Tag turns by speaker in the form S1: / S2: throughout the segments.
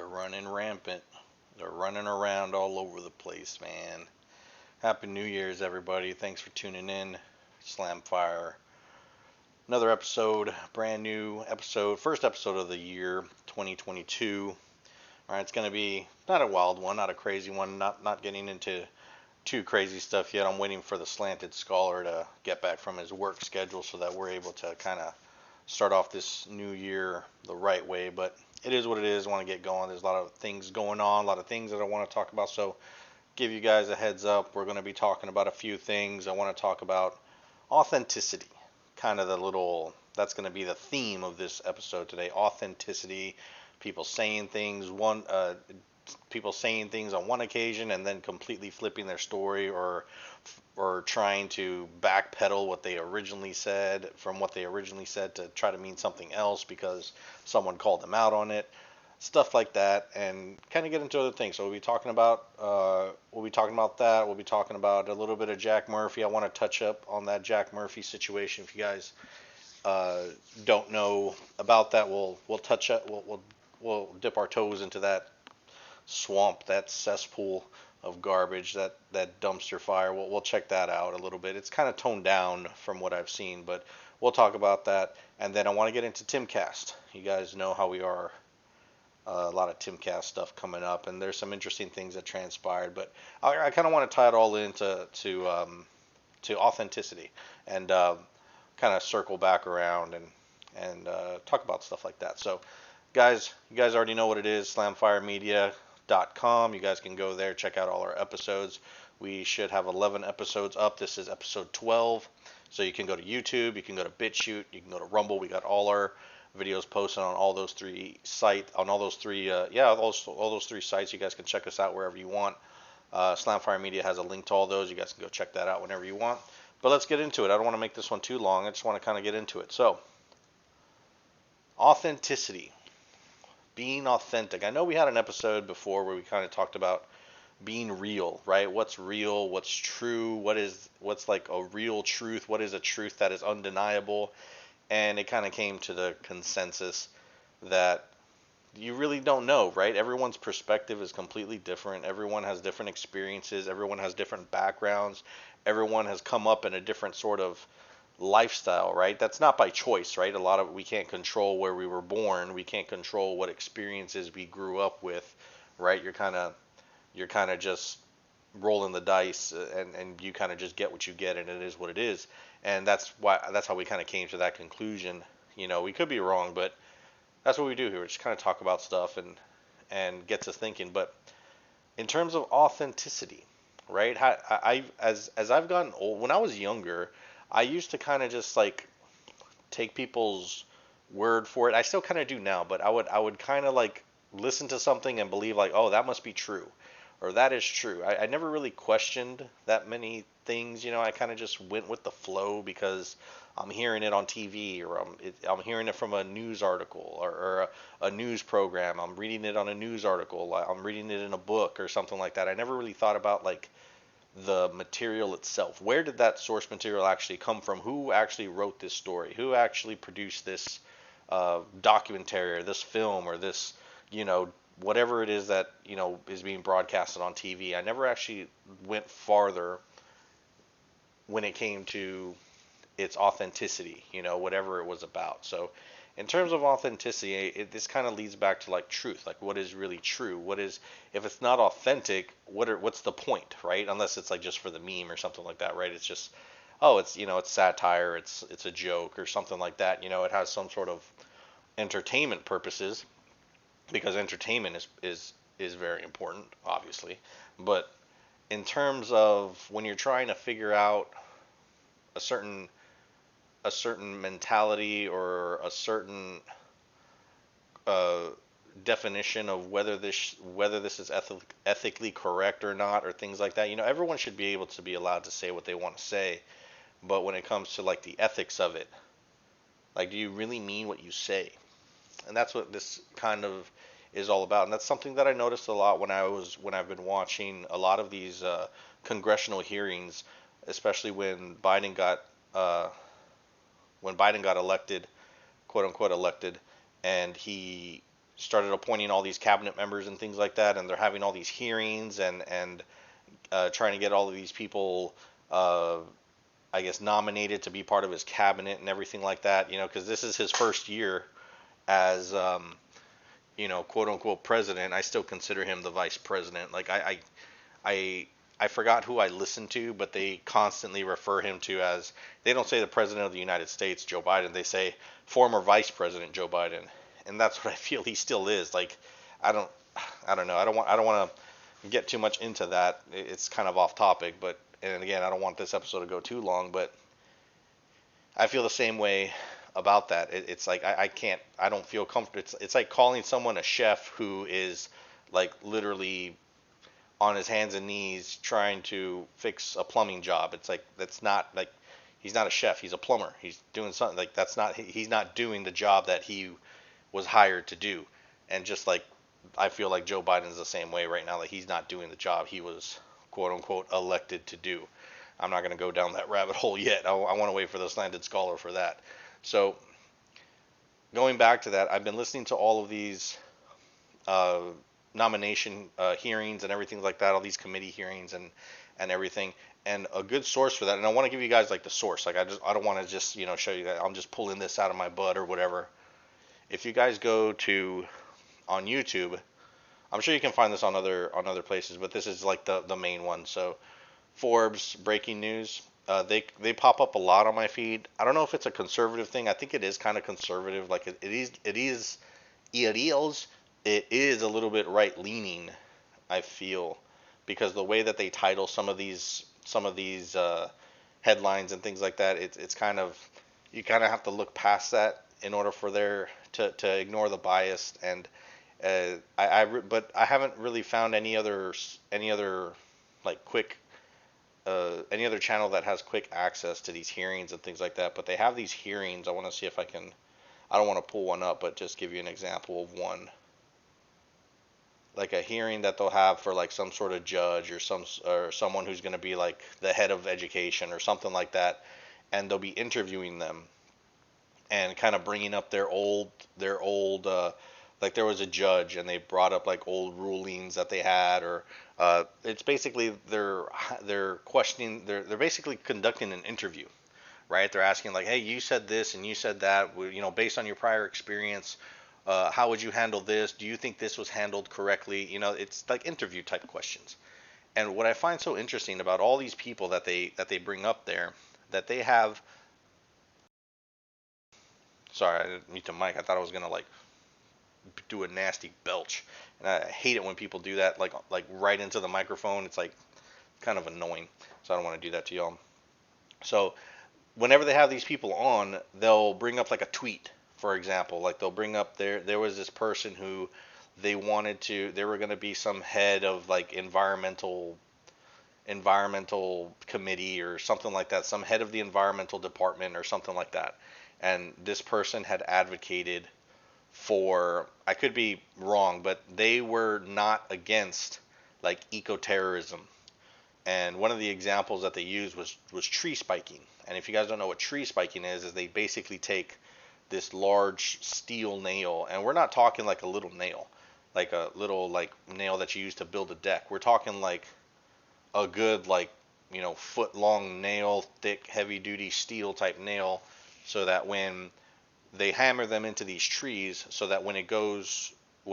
S1: They're running rampant. They're running around all over the place, man. Happy New Year's, everybody. Thanks for tuning in. Slamfire. Another episode, brand new episode, first episode of the year, 2022. All right, it's going to be not a wild one, not a crazy one, not getting into too crazy stuff yet. I'm waiting for the Slanted Scholar to get back from his work schedule so that we're able to kind of start off this new year the right way. But it is what it is. I want to get going. There's a lot of things going on, a lot of things that I want to talk about. So give you guys a heads up. We're going to be talking about a few things. I want to talk about authenticity. Kind of the little, that's going to be the theme of this episode today. Authenticity. People saying things people saying things on one occasion and then completely flipping their story, or trying to backpedal what they originally said from what they originally said to try to mean something else because someone called them out on it, stuff like that, and kind of get into other things. So we'll be talking about that. We'll be talking about a little bit of Jack Murphy. I want to touch up on that Jack Murphy situation. If you guys uh, don't know about that, we'll touch up. We'll dip our toes into that swamp, that cesspool of garbage, that dumpster fire. We'll check that out a little bit. It's kind of toned down from what I've seen, but we'll talk about that. And then I want to get into Timcast. You guys know how we are. A lot of Timcast stuff coming up, and there's some interesting things that transpired. But I kind of want to tie it all into to authenticity and kind of circle back around and talk about stuff like that. So, guys, you guys already know what it is. SlamFireMedia.com. You guys can go there, check out all our episodes. We should have 11 episodes up. This is episode 12. So you can go to YouTube, you can go to BitChute, you can go to Rumble. We got all our videos posted on all those three sites, on all those three, all those three sites. You guys can check us out wherever you want. Slamfire Media has a link to all those. You guys can go check that out whenever you want. But let's get into it. I don't want to make this one too long. I just want to kind of get into it. So, authenticity, being authentic. I know we had an episode before where we kind of talked about being real, right? What's real? What's true? What's like a real truth? What is a truth that is undeniable? And it kind of came to the consensus that you really don't know, right? Everyone's perspective is completely different. Everyone has different experiences. Everyone has different backgrounds. Everyone has come up in a different sort of lifestyle, right? That's not by choice, right? A lot of we can't control where we were born. We can't control what experiences we grew up with, right? You're kind of just rolling the dice, and you kind of just get what you get, and it is what it is. And that's how we kind of came to that conclusion. We could be wrong, but that's what we do here. We just kind of talk about stuff and gets us thinking. But in terms of authenticity, right? As I've gotten old, when I was younger, I used to kind of just like take people's word for it. I still kind of do now, but I would kind of like listen to something and believe like, oh, that must be true, or that is true. I never really questioned that many things. I kind of just went with the flow because I'm hearing it on TV, or I'm hearing it from a news article, or a news program. I'm reading it on a news article. I'm reading it in a book or something like that. I never really thought about like the material itself. Where did that source material actually come from? Who actually wrote this story? Who actually produced this documentary or this film or this, whatever it is that, is being broadcasted on TV? I never actually went farther when it came to its authenticity, whatever it was about. So, in terms of authenticity, this kind of leads back to like truth, like what is really true. If it's not authentic, what's the point, right? Unless it's like just for the meme or something like that, right? It's just, oh, it's satire, it's a joke or something like that. It has some sort of entertainment purposes, because entertainment is very important, obviously. But in terms of when you're trying to figure out a certain a certain mentality or a certain uh, definition of whether this is ethically correct or not, or things like that. Everyone should be able to be allowed to say what they want to say, but when it comes to like the ethics of it, like, do you really mean what you say? And that's what this kind of is all about. And that's something that I noticed a lot when I've been watching a lot of these congressional hearings, especially uh, when Biden got elected, quote unquote elected, and he started appointing all these cabinet members and things like that, and they're having all these hearings and trying to get all of these people, uh, I guess, nominated to be part of his cabinet and everything like that. Because this is his first year as, quote unquote president. I still consider him the vice president. Like I I forgot who I listened to, but they constantly refer him to as, they don't say the president of the United States, Joe Biden. They say former vice president Joe Biden, and that's what I feel he still is. Like I don't I don't know. I don't want to get too much into that. It's kind of off topic, but and again, I don't want this episode to go too long, but I feel the same way about that. It's like I can't, I don't feel comfortable. It's like calling someone a chef who is like literally on his hands and knees trying to fix a plumbing job. It's like that's not like, he's not a chef. He's a plumber. He's doing something like that's not, he's not doing the job that he was hired to do. And just like I feel like Joe Biden's the same way right now. Like he's not doing the job he was quote unquote elected to do. I'm not going to go down that rabbit hole yet. I want to wait for the slanted scholar for that. So going back to that, I've been listening to all of these uh, nomination hearings and everything like that, all these committee hearings and everything. And a good source for that, and I want to give you guys like the source. Like I don't want to just show you that I'm just pulling this out of my butt or whatever. If you guys go to on YouTube, I'm sure you can find this on other places, but this is like the main one. So Forbes breaking news. They pop up a lot on my feed. I don't know if it's a conservative thing. I think it is kind of conservative. Like it is a little bit right leaning. I feel, because the way that they title some of these headlines and things like that, it's kind of, you kind of have to look past that in order for there to ignore the bias. And but I haven't really found any other like quick any other channel that has quick access to these hearings and things like that. But they have these hearings. I want to see if I can. I don't want to pull one up, but just give you an example of one. Like a hearing that they'll have for like some sort of judge or someone who's going to be like the head of education or something like that, and they'll be interviewing them and kind of bringing up their old like there was a judge and they brought up like old rulings that they had, or it's basically they're questioning, they're basically conducting an interview, right? They're asking like, hey, you said this and you said that, based on your prior experience, how would you handle this? Do you think this was handled correctly? It's like interview type questions. And what I find so interesting about all these people that they bring up there, that they have, sorry, I didn't mute the mic. I thought I was gonna like do a nasty belch, and I hate it when people do that, like right into the microphone. It's like kind of annoying, so I don't want to do that to y'all. So whenever they have these people on, they'll bring up like a tweet, for example. Like they'll bring up there was this person who they were going to be some head of like environmental committee or something like that, some head of the environmental department or something like that. And this person had advocated for, I could be wrong, but they were not against like eco-terrorism. And one of the examples that they used was tree spiking. And if you guys don't know what tree spiking is they basically take this large steel nail, and we're not talking like a little nail, like a little like nail that you use to build a deck. We're talking like a good like foot long nail, thick, heavy duty steel type nail, so that when they hammer them into these trees, so that when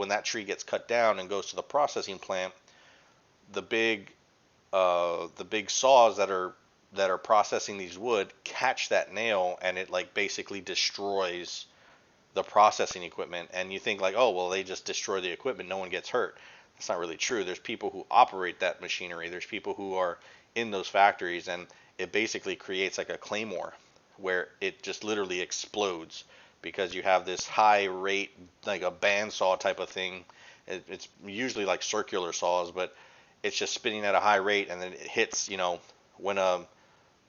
S1: that tree gets cut down and goes to the processing plant, the big saws that are processing these wood catch that nail, and it like basically destroys the processing equipment. And you think like, oh well, they just destroy the equipment, no one gets hurt. That's not really true. There's people who operate that machinery. There's people who are in those factories, and it basically creates like a claymore where it just literally explodes, because you have this high rate, like a bandsaw type of thing. It's usually like circular saws, but it's just spinning at a high rate, and then it hits, when a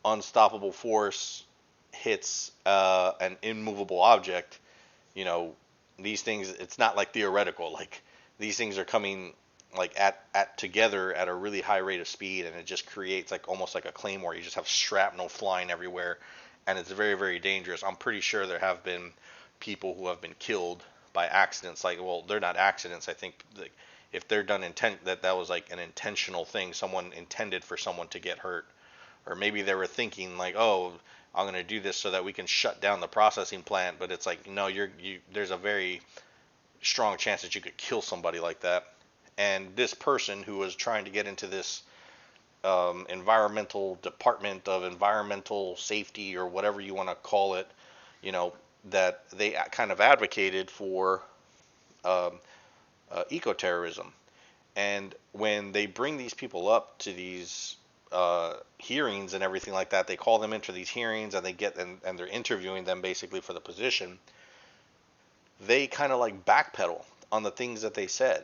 S1: unstoppable force hits an immovable object, you know, these things, it's not like theoretical. Like these things are coming like at together at a really high rate of speed, and it just creates like almost like a claymore. You just have shrapnel flying everywhere, and it's very, very dangerous. I'm pretty sure there have been people who have been killed by accidents. Like, well, they're not accidents. I think like if they're done that was like an intentional thing. Someone intended for someone to get hurt, or maybe they were thinking like, oh, I'm going to do this so that we can shut down the processing plant. But it's like, no, there's a very strong chance that you could kill somebody like that. And this person who was trying to get into this environmental department of environmental safety or whatever you want to call it, you know, that they kind of advocated for um, ecoterrorism. And when they bring these people up to these hearings and everything like that, they call them into these hearings and and they're interviewing them basically for the position. They kind of like backpedal on the things that they said,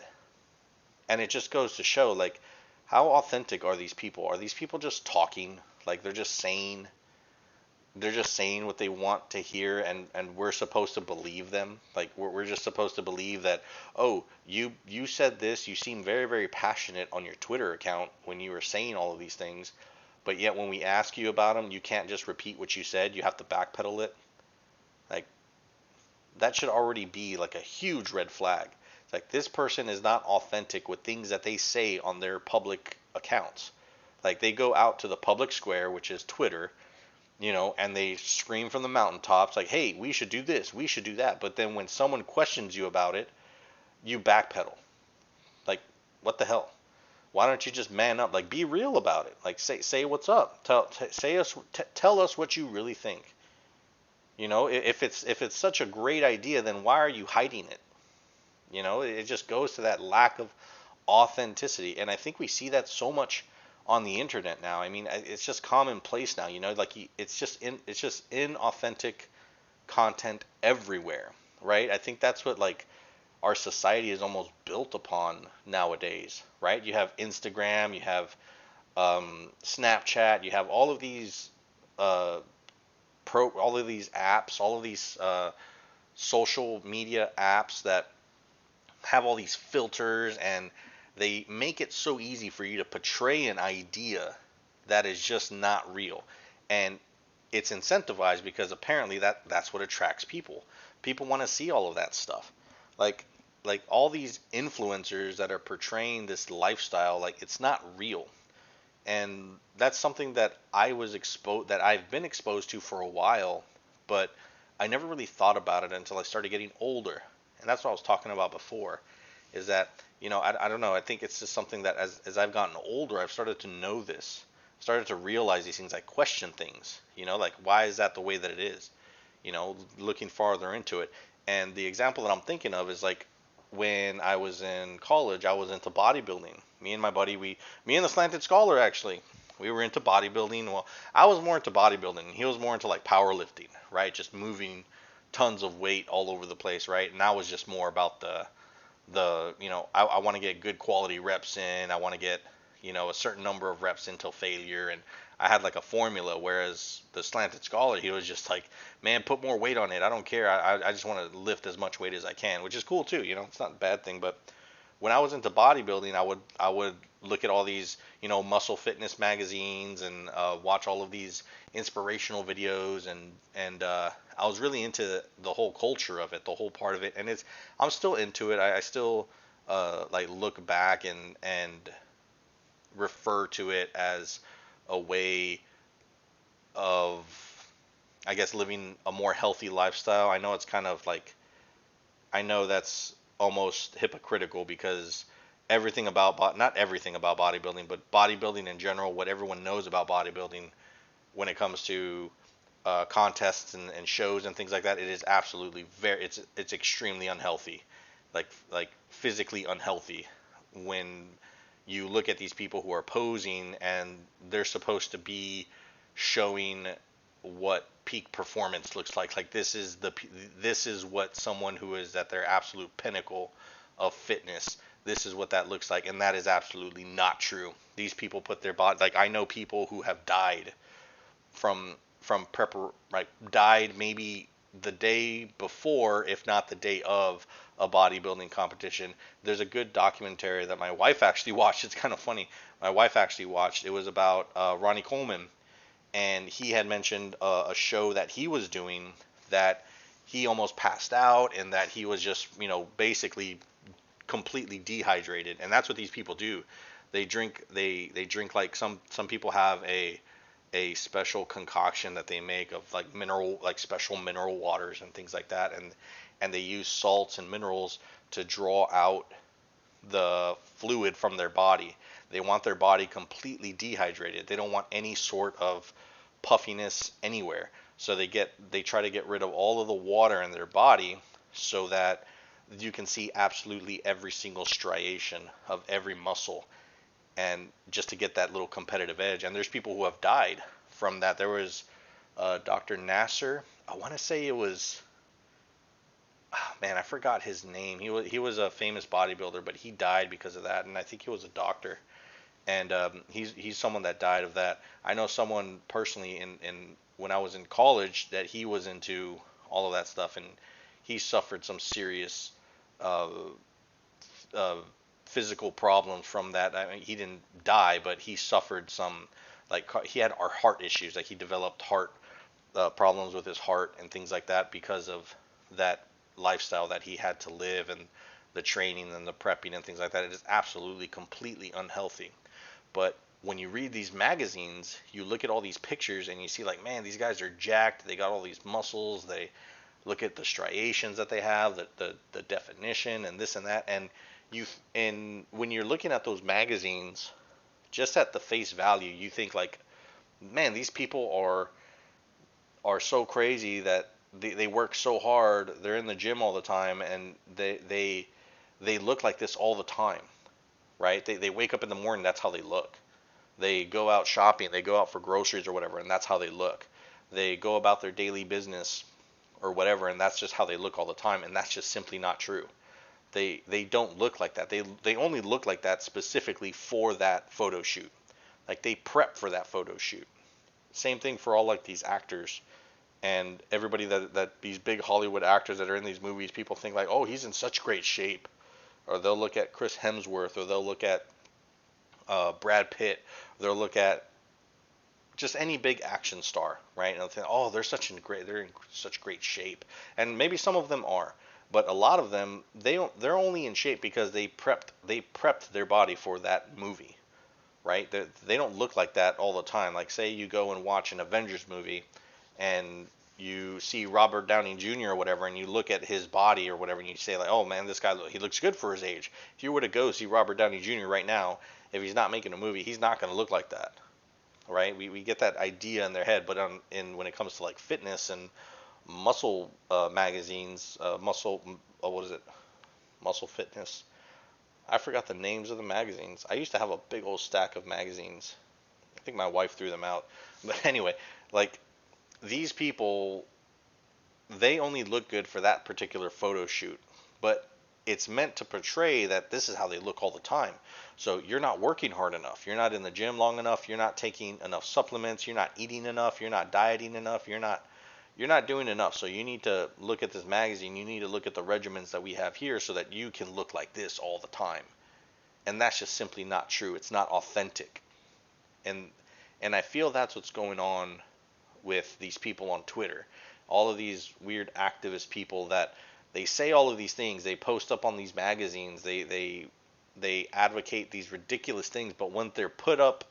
S1: and it just goes to show like how authentic are these people? Are these people just talking? Like they're just saying what they want to hear, and we're supposed to believe them. Like we're just supposed to believe that, oh, you said this, you seem very, very passionate on your Twitter account when you were saying all of these things, but yet when we ask you about them, you can't just repeat what you said, you have to backpedal it. Like that should already be like a huge red flag. It's like this person is not authentic with things that they say on their public accounts. Like they go out to the public square, which is Twitter, and they scream from the mountaintops like, "Hey, we should do this, we should do that." But then when someone questions you about it, you backpedal. Like, what the hell? Why don't you just man up? Like, be real about it. Like, say what's up. Tell us what you really think. If it's such a great idea, then why are you hiding it? It just goes to that lack of authenticity, and I think we see that so much on the internet now. I mean, it's just commonplace now. Like it's just inauthentic content everywhere, right? I think that's what like our society is almost built upon nowadays, right? You have Instagram, you have Snapchat, you have all of these uh, all of these apps, all of these social media apps that have all these filters, and they make it so easy for you to portray an idea that is just not real. And it's incentivized because apparently that's what attracts people. People want to see all of that stuff. Like like all these influencers that are portraying this lifestyle, like it's not real. And that's something that I've been exposed to for a while, but I never really thought about it until I started getting older. And that's what I was talking about before, is that, I don't know, I think it's just something that as I've gotten older, I've started to know this, started to realize these things. I question things, like why is that the way that it is, looking farther into it. And the example that I'm thinking of is like when I was in college, I was into bodybuilding. Me and my buddy, me and the Slanted Scholar actually, we were into bodybuilding. Well, I was more into bodybuilding, and he was more into like powerlifting, right? Just moving tons of weight all over the place, right? And I was just more about I want to get good quality reps in. I want to get, a certain number of reps until failure. And I had like a formula, whereas the Slanted Scholar, he was just like, man, put more weight on it. I don't care. I just want to lift as much weight as I can, which is cool too. It's not a bad thing. But when I was into bodybuilding, I would look at all these, muscle fitness magazines, and watch all of these inspirational videos, and I was really into the whole culture of it, the whole part of it, and I'm still into it. I still like look back and refer to it as a way of, I guess, living a more healthy lifestyle. I know it's kind of like, I know that's almost hypocritical because not everything about bodybuilding, but bodybuilding in general, what everyone knows about bodybuilding when it comes to contests and shows and things like that, it is absolutely it's extremely unhealthy, like physically unhealthy. When you look at these people who are posing and they're supposed to be showing what peak performance looks like this is what someone who is at their absolute pinnacle of fitness, this is what that looks like, and that is absolutely not true. These people put their body, like I know people who have died from like died maybe the day before, if not the day of, a bodybuilding competition. There's a good documentary that my wife actually watched. It's kind of funny. My wife actually watched. It was about Ronnie Coleman, and he had mentioned a show that he was doing that he almost passed out, and that he was just, basically completely dehydrated. And that's what these people do. They drink like some people have a special concoction that they make of like special mineral waters and things like that, and they use salts and minerals to draw out the fluid from their body. They want their body completely dehydrated. They don't want any sort of puffiness anywhere. So they try to get rid of all of the water in their body so that you can see absolutely every single striation of every muscle, and just to get that little competitive edge. And there's people who have died from that. There was Dr. Nasser. I want to say it was, oh, man, I forgot his name. He was a famous bodybuilder, but he died because of that. And I think he was a doctor. And he's someone that died of that. I know someone personally in when I was in college that he was into all of that stuff, and he suffered some serious uh, uh, physical problems from that. I mean, he didn't die, but he suffered some, like he had heart issues. Like he developed heart problems with his heart and things like that because of that lifestyle that he had to live, and the training and the prepping and things like that. It is absolutely completely unhealthy. But when you read these magazines, you look at all these pictures and you see like, man, these guys are jacked. They got all these muscles. They look at the striations that they have, the definition and this and that. And when you're looking at those magazines, just at the face value, you think like, man, these people are so crazy that they work so hard. They're in the gym all the time, and they look like this all the time, right? They wake up in the morning, that's how they look. They go out shopping, they go out for groceries or whatever, and that's how they look. They go about their daily business or whatever, and that's just how they look all the time, and that's just simply not true. They don't look like that. They only look like that specifically for that photo shoot. Like they prep for that photo shoot. Same thing for all like these actors and everybody that these big Hollywood actors that are in these movies. People think like, oh, he's in such great shape, or they'll look at Chris Hemsworth, or they'll look at Brad Pitt, they'll look at just any big action star, right? And they'll think, oh, they're in such great shape, and maybe some of them are, but a lot of them they're only in shape because they prepped their body for that movie, right? They don't look like that all the time. Like say you go and watch an Avengers movie, and you see Robert Downey Jr. or whatever, and you look at his body or whatever, and you say like, oh man, this guy he looks good for his age. If you were to go see Robert Downey Jr. right now, if he's not making a movie, he's not going to look like that, right? We get that idea in their head, but when it comes to like fitness and muscle magazines, what is it? Muscle Fitness. I forgot the names of the magazines. I used to have a big old stack of magazines. I think my wife threw them out. But anyway, like these people, they only look good for that particular photo shoot. But it's meant to portray that this is how they look all the time. So you're not working hard enough. You're not in the gym long enough. You're not taking enough supplements. You're not eating enough. You're not dieting enough. You're not doing enough. So you need to look at this magazine. You need to look at the regimens that we have here so that you can look like this all the time. And that's just simply not true. It's not authentic. And and I feel that's what's going on with these people on Twitter. All of these weird activist people that they say all of these things, they post up on these magazines, they advocate these ridiculous things, but when they're put up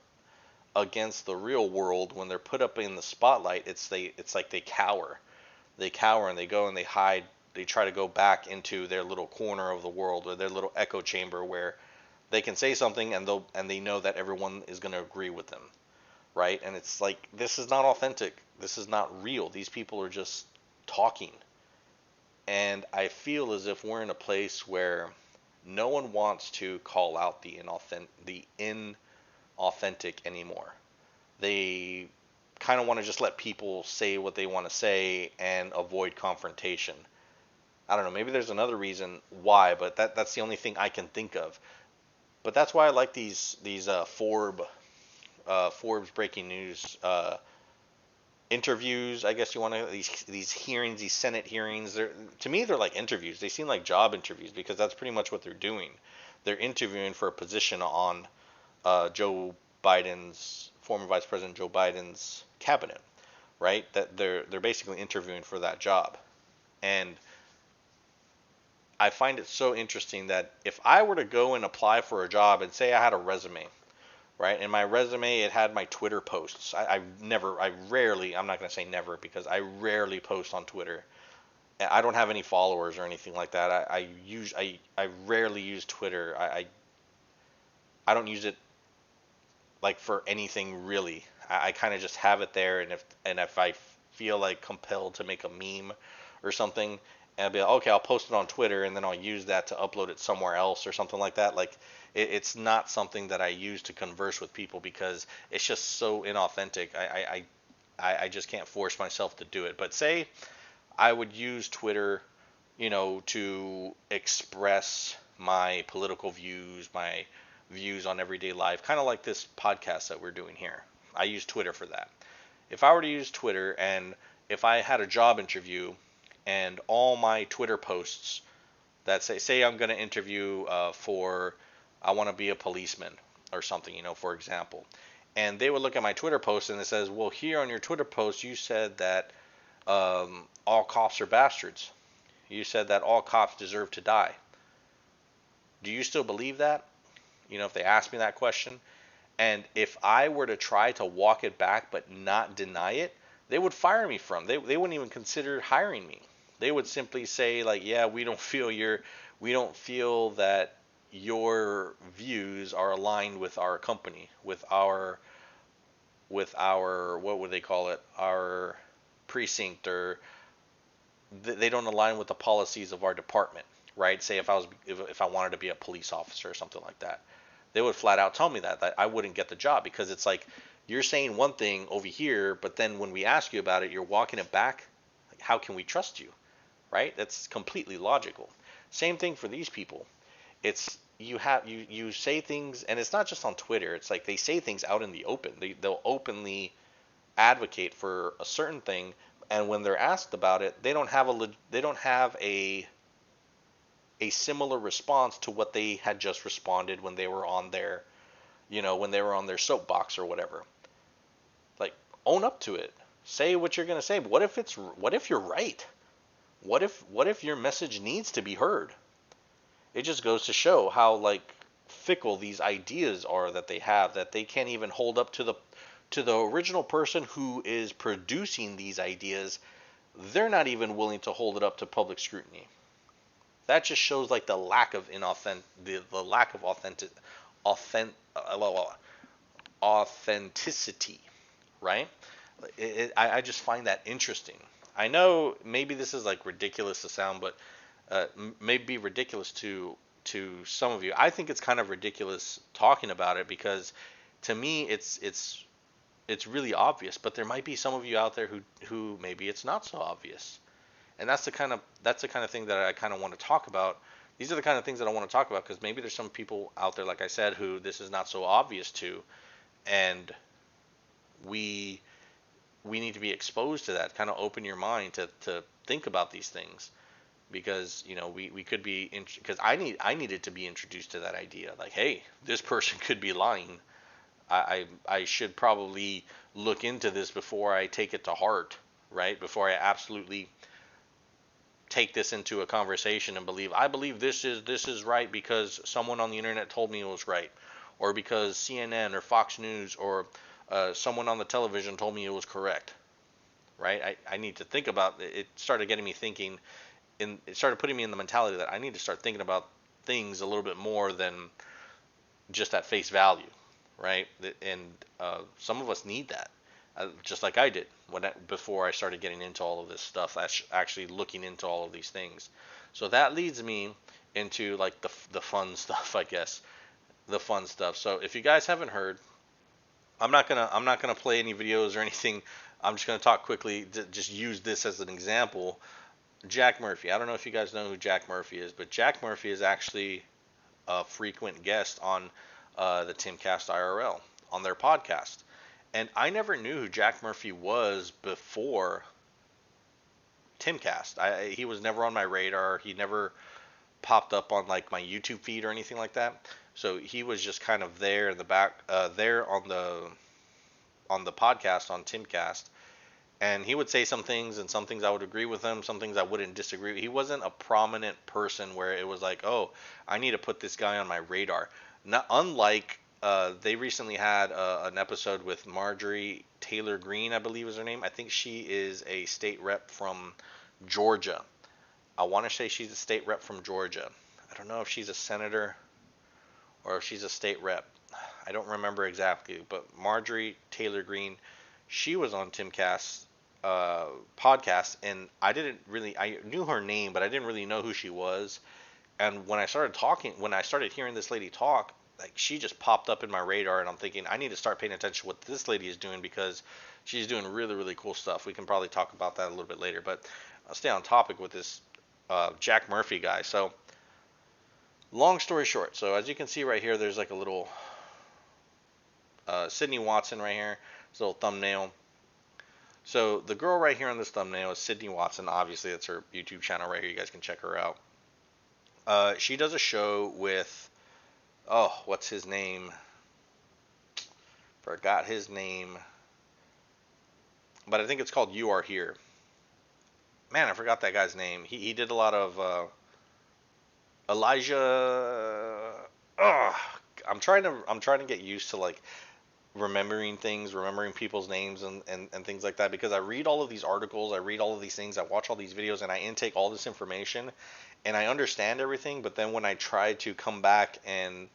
S1: against the real world, when they're put up in the spotlight, it's like they cower. They cower and they go and they hide. They try to go back into their little corner of the world, or their little echo chamber where they can say something and they know that everyone is going to agree with them, right? And it's like, this is not authentic. This is not real. These people are just talking. And I feel as if we're in a place where no one wants to call out the inauthentic anymore. They kind of want to just let people say what they want to say and avoid confrontation. I don't know, maybe there's another reason why, but that's the only thing I can think of. But that's why I like these Forbes breaking news interviews. I guess you want to, these hearings, these Senate hearings. To me, they're like interviews. They seem like job interviews because that's pretty much what they're doing. They're interviewing for a position on Joe Biden's former Vice President Joe Biden's cabinet, right? That they're basically interviewing for that job. And I find it so interesting that if I were to go and apply for a job and say I had a resume, right? In my resume, it had my Twitter posts. I rarely, I'm not going to say never because I rarely post on Twitter. I don't have any followers or anything like that. I rarely use Twitter. I don't use it like for anything really. I kind of just have it there, and if I feel like compelled to make a meme or something, and I'll be like, okay, I'll post it on Twitter, and then I'll use that to upload it somewhere else or something like that. Like it's not something that I use to converse with people because it's just so inauthentic. I just can't force myself to do it. But say I would use Twitter, to express my political views, my views on everyday life, kind of like this podcast that we're doing here. I use Twitter for that. If I were to use Twitter and if I had a job interview and all my Twitter posts that say I'm going to interview for, I want to be a policeman or something, for example, and they would look at my Twitter post and it says, well, here on your Twitter post, you said that all cops are bastards. You said that all cops deserve to die. Do you still believe that? If they ask me that question, and if I were to try to walk it back but not deny it, they would fire me they wouldn't even consider hiring me. They would simply say like, yeah, we don't feel that your views are aligned with our company, with our what would they call it? Our precinct, or they don't align with the policies of our department, right? Say if I wanted to be a police officer or something like that, they would flat out tell me that I wouldn't get the job because it's like you're saying one thing over here, but then when we ask you about it, you're walking it back. Like, how can we trust you, right? That's completely logical. Same thing for these people. It's you say things, and it's not just on Twitter. It's like they say things out in the open. They'll openly advocate for a certain thing, and when they're asked about it, they don't have a similar response to what they had just responded when they were on their soapbox or whatever. Like, own up to it. Say what you're gonna say. But what if you're right? What if your message needs to be heard? It just goes to show how like fickle these ideas are that they have, that they can't even hold up to the original person who is producing these ideas. They're not even willing to hold it up to public scrutiny. That just shows like the lack of the lack of authentic authenticity, right? I just find that interesting. I know maybe this is like ridiculous to sound, but may be ridiculous to some of you. I think it's kind of ridiculous talking about it because to me it's really obvious, but there might be some of you out there who maybe it's not so obvious. And that's the kind of thing that I kind of want to talk about. These are the kind of things that I want to talk about because maybe there's some people out there, like I said, who this is not so obvious to, and we we need to be exposed to that. Kind of open your mind to think about these things because we could be because I needed to be introduced to that idea. Like, hey, this person could be lying. I should probably look into this before I take it to heart, right? Before I absolutely take this into a conversation and I believe this is right because someone on the internet told me it was right, or because CNN or Fox News or someone on the television told me it was correct, right? I need to think about it. It started getting me thinking, it started putting me in the mentality that I need to start thinking about things a little bit more than just at face value, right? And some of us need that, just like I did before I started getting into all of this stuff, actually looking into all of these things. So that leads me into like the fun stuff, I guess, the fun stuff. So if you guys haven't heard, I'm not gonna play any videos or anything. I'm just gonna talk quickly. Just use this as an example. Jack Murphy. I don't know if you guys know who Jack Murphy is, but Jack Murphy is actually a frequent guest on the Timcast IRL on their podcast. And I never knew who Jack Murphy was before Timcast. He was never on my radar. He never popped up on like my YouTube feed or anything like that. So he was just kind of there in the back, there on the podcast on Timcast. And he would say some things, and some things I would agree with him, some things I wouldn't disagree. He wasn't a prominent person where it was like, oh, I need to put this guy on my radar. Not unlike they recently had an episode with Marjorie Taylor Greene, I believe is her name. I think she is a state rep from Georgia. I want to say she's a state rep from Georgia. I don't know if she's a senator or if she's a state rep. I don't remember exactly, but Marjorie Taylor Greene, she was on Timcast podcast, and I knew her name, but I didn't really know who she was. And when I started hearing this lady talk, like she just popped up in my radar, and I'm thinking I need to start paying attention to what this lady is doing because she's doing really, really cool stuff. We can probably talk about that a little bit later, but I'll stay on topic with this Jack Murphy guy. So, long story short, so as you can see right here, there's like a little Sydney Watson right here, this little thumbnail. So the girl right here on this thumbnail is Sydney Watson. Obviously, that's her YouTube channel right here. You guys can check her out. She does a show with, oh, what's his name? Forgot his name. But I think it's called You Are Here. Man, I forgot that guy's name. He did a lot of Elijah. I'm trying to get used to like remembering things, remembering people's names and things like that because I read all of these articles, I read all of these things, I watch all these videos, and I intake all this information and I understand everything, but then when I try to come back and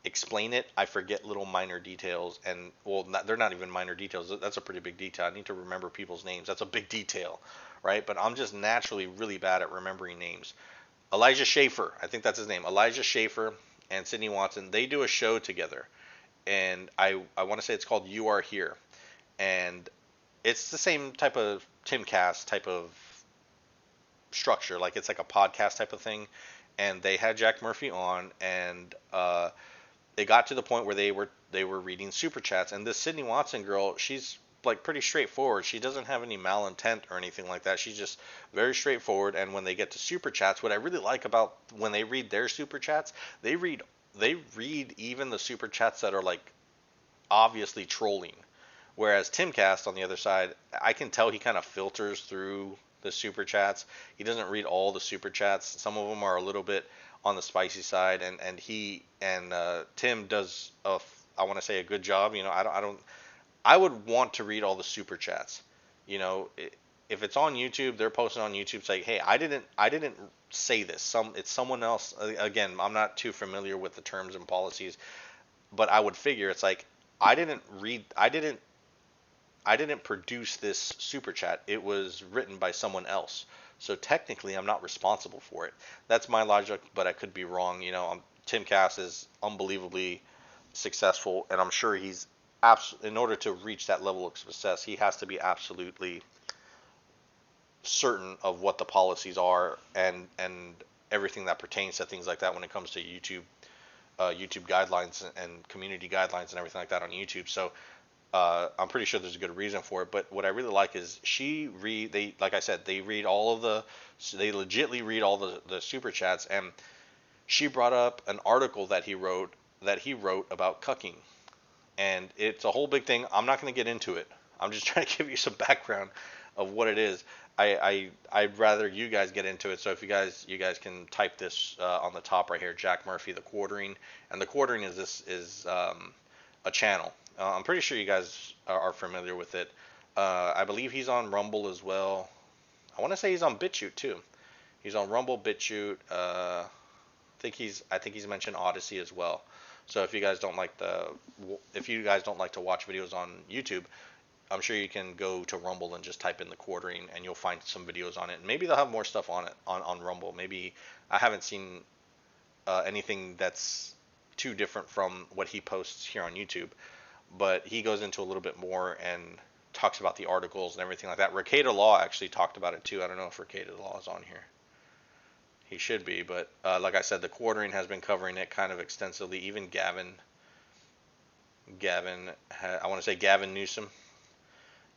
S1: explain it, I forget little minor details, and well, they're not even minor details. That's a pretty big detail. I need to remember people's names. That's a big detail, right? But I'm just naturally really bad at remembering names. Elijah Schaefer, I think that's his name. Elijah Schaefer and Sydney Watson, they do a show together, and I want to say it's called You Are Here, and it's the same type of Timcast type of structure, like it's like a podcast type of thing, and they had Jack Murphy on, and they got to the point where they were reading super chats, and this Sydney Watson girl, she's like pretty straightforward. She doesn't have any malintent or anything like that. She's just very straightforward. And when they get to super chats, what I really like about when they read their super chats, they read even the super chats that are like obviously trolling. Whereas Timcast on the other side, I can tell he kind of filters through the super chats. He doesn't read all the super chats. Some of them are a little bit on the spicy side, and Tim does I want to say a good job. I would want to read all the super chats. You know, if it's on YouTube, they're posting on YouTube saying, "Hey, I didn't say this. It's someone else." Again, I'm not too familiar with the terms and policies, but I would figure it's like I didn't produce this super chat. It was written by someone else. So technically, I'm not responsible for it. That's my logic, but I could be wrong. Tim Cass is unbelievably successful, and I'm sure in order to reach that level of success, he has to be absolutely certain of what the policies are and everything that pertains to things like that when it comes to YouTube guidelines and community guidelines and everything like that on YouTube. So I'm pretty sure there's a good reason for it. But what I really like is like I said, they legitly read all the super chats, and she brought up an article that he wrote about cucking, and it's a whole big thing. I'm not going to get into it. I'm just trying to give you some background of what it is. I'd rather you guys get into it. So if you guys can type this on the top right here, Jack Murphy, the Quartering, and the Quartering is a channel. I'm pretty sure you guys are familiar with it. I believe he's on Rumble as well. I want to say he's on BitChute too. He's on Rumble, BitChute. I think he's mentioned Odyssey as well. So if you guys don't like to watch videos on YouTube, I'm sure you can go to Rumble and just type in the Quartering, and you'll find some videos on it. And maybe they'll have more stuff on it on Rumble. Maybe I haven't seen anything that's too different from what he posts here on YouTube, but he goes into a little bit more and talks about the articles and everything like that. Recato Law actually talked about it too. I don't know if Recato Law is on here. He should be, but like I said, the Quartering has been covering it kind of extensively. Even I want to say Gavin Newsom,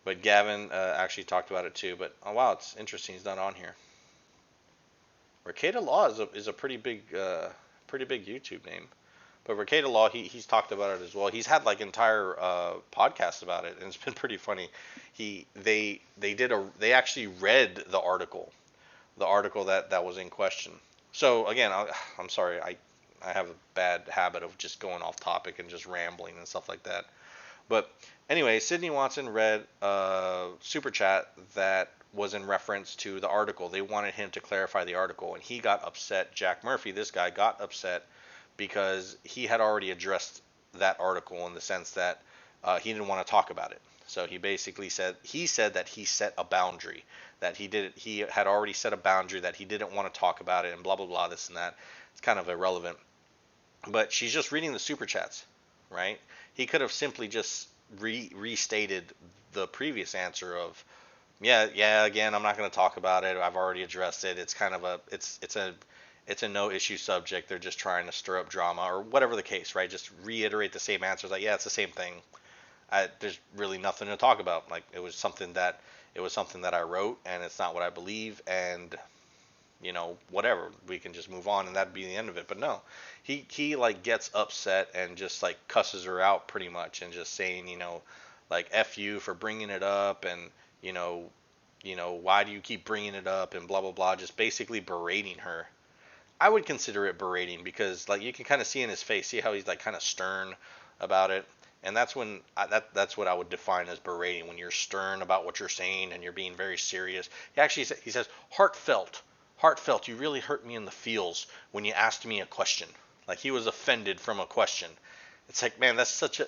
S1: but Gavin actually talked about it too. But oh wow, it's interesting he's not on here. Recato Law is a pretty big YouTube name. But Rekieta Law, he's talked about it as well. He's had like entire podcasts about it, and it's been pretty funny. They actually read the article that was in question. So again, I'm sorry, I have a bad habit of just going off topic and just rambling and stuff like that. But anyway, Sydney Watson read a super chat that was in reference to the article. They wanted him to clarify the article, and he got upset. Jack Murphy, this guy, got upset because he had already addressed that article in the sense that he didn't want to talk about it. So he basically said that he set a boundary, that he had already set a boundary, that he didn't want to talk about it, and blah blah blah, this and that. It's kind of irrelevant. But she's just reading the super chats, right? He could have simply just restated the previous answer of, yeah, again, I'm not going to talk about it. I've already addressed it. It's kind of it's a no issue subject. They're just trying to stir up drama or whatever the case, right? Just reiterate the same answers. Like, yeah, it's the same thing. There's really nothing to talk about. Like, it was something that I wrote, and it's not what I believe, and whatever, we can just move on and that'd be the end of it. But no, he like gets upset and just like cusses her out pretty much, and just saying, like, F you for bringing it up, and why do you keep bringing it up, and blah blah blah, just basically berating her. I would consider it berating because, like, you can kind of see in his face, see how he's like kind of stern about it. And that's when that's what I would define as berating, when you're stern about what you're saying and you're being very serious. He says heartfelt, you really hurt me in the feels when you asked me a question. Like, he was offended from a question. It's like, man, that's such a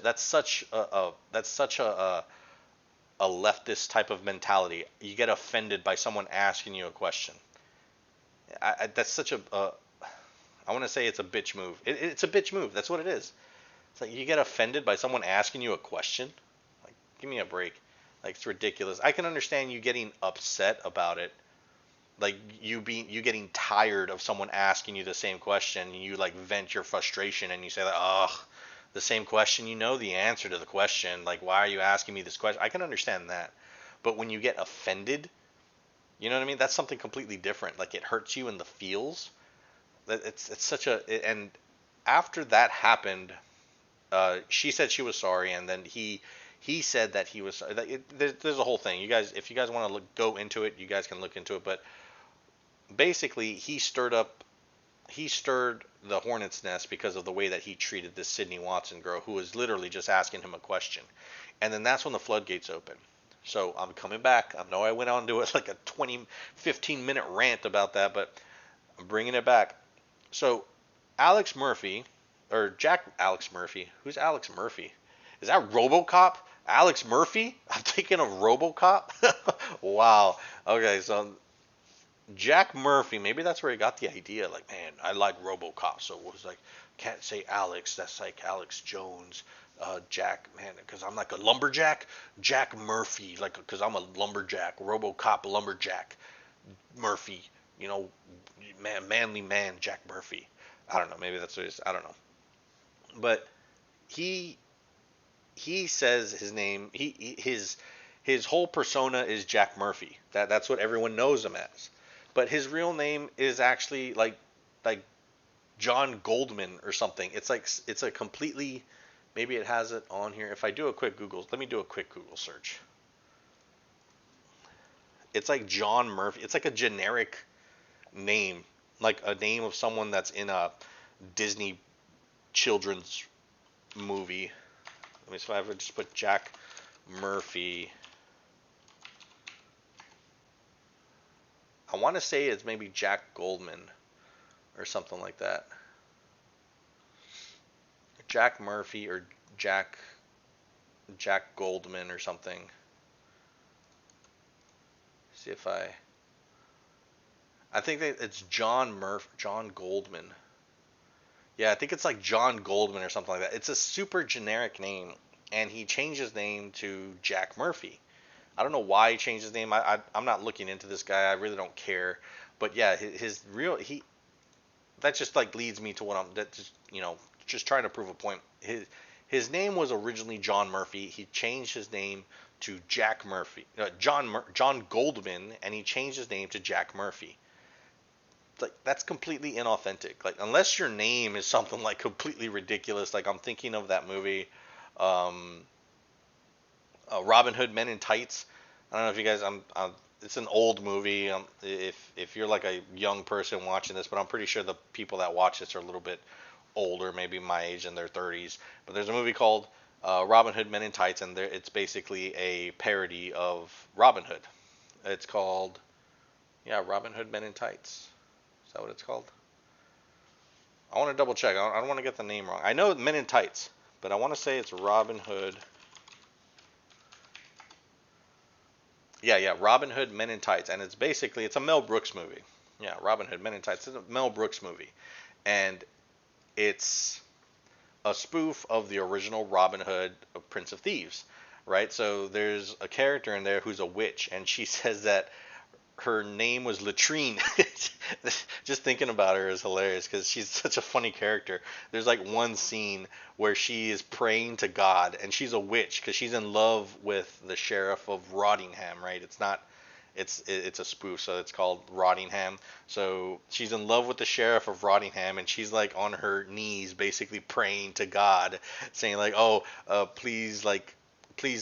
S1: leftist type of mentality. You get offended by someone asking you a question. That's such I want to say it's a bitch move. It's a bitch move. That's what it is. It's like, you get offended by someone asking you a question. Like, give me a break. Like, it's ridiculous. I can understand you getting upset about it. Like, you getting tired of someone asking you the same question, and you like vent your frustration and you say like, ugh, the same question, the answer to the question. Like, why are you asking me this question? I can understand that. But when you get offended, you know what I mean? That's something completely different. Like, it hurts you in the feels. It's such a, and after that happened, she said she was sorry, and then he said that he was. There's a whole thing. You guys, if you guys want to go into it, you guys can look into it. But basically, he stirred the hornet's nest because of the way that he treated this Sydney Watson girl, who was literally just asking him a question, and then that's when the floodgates open. So I'm coming back. I know I went on to like a 15-minute rant about that, but I'm bringing it back. So Alex Murphy, or Alex Murphy. Who's Alex Murphy? Is that RoboCop? Alex Murphy? I'm thinking of RoboCop. Wow. Okay, so Jack Murphy, maybe that's where he got the idea. Like, man, I like RoboCop, so it was like, can't say Alex. That's like Alex Jones. Jack, man, because I'm like a lumberjack. Jack Murphy, like, because I'm a lumberjack. RoboCop lumberjack. Murphy, manly man, Jack Murphy. I don't know. Maybe that's what it is. I don't know. But he says his name. His whole persona is Jack Murphy. That's what everyone knows him as. But his real name is actually like John Goldman or something. It's a completely, maybe it has it on here. If I do a quick Google, let me do a quick Google search. It's like John Murphy. It's like a generic name, like a name of someone that's in a Disney children's movie. Let me see if I would just put Jack Murphy. I want to say it's maybe Jack Goldman or something like that. Jack Murphy or Jack Goldman or something. See if I think that it's John Goldman. Yeah, I think it's like John Goldman or something like that. It's a super generic name, and he changed his name to Jack Murphy. I don't know why he changed his name. I'm not looking into this guy. I really don't care. But yeah, his real that just like leads me to what I'm just trying to prove a point. His name was originally John Murphy. He changed his name to Jack Murphy. John Goldman, and he changed his name to Jack Murphy. like that's completely inauthentic. Like unless your name is something like completely ridiculous, like I'm thinking of that movie, um, Robin Hood Men in Tights. I don't know if you guys, it's an old movie. If you're like a young person watching this, but I'm pretty sure the people that watch this are a little bit older, maybe my age in their 30s. But there's a movie called Robin Hood Men in Tights, and it's basically a parody of Robin Hood. It's called, yeah, Robin Hood Men in Tights. Is that what it's called? I want to double check. I don't want to get the name wrong. I know Men in Tights, but I want to say it's Robin Hood. Yeah, Robin Hood Men in Tights, and it's a Mel Brooks movie. Yeah, Robin Hood Men in Tights. It's a Mel Brooks movie, and it's a spoof of the original Robin Hood of Prince of Thieves, right? So there's a character in there who's a witch, and she says that her name was Latrine. Just thinking about her is hilarious because she's such a funny character. There's like one scene where she is praying to God, and she's a witch because she's in love with the sheriff of Rottingham, right? It's a spoof, so it's called Rottingham. So she's in love with the sheriff of Rottingham, and she's like on her knees, basically praying to God, saying like, "Oh, please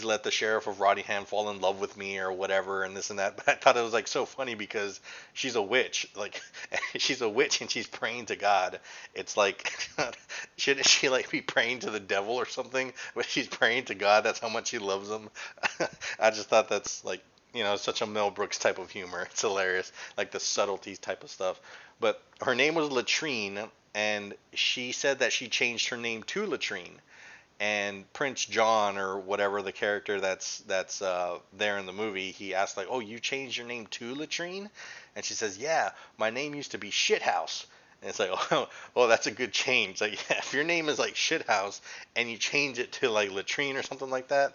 S1: let the sheriff of Rottingham fall in love with me or whatever," and this and that. But I thought it was like so funny because she's a witch, like she's a witch and she's praying to God. It's like, shouldn't she like be praying to the devil or something? But she's praying to God. That's how much she loves him. I just thought that's like, such a Mel Brooks type of humor. It's hilarious, like the subtleties type of stuff. But her name was Latrine, and she said that she changed her name to Latrine. And Prince John or whatever the character that's there in the movie, he asked like, "Oh, you changed your name to Latrine?" And she says, "Yeah, my name used to be Shithouse." And it's like, oh, that's a good change. Like, yeah, if your name is like Shithouse and you change it to like Latrine or something like that,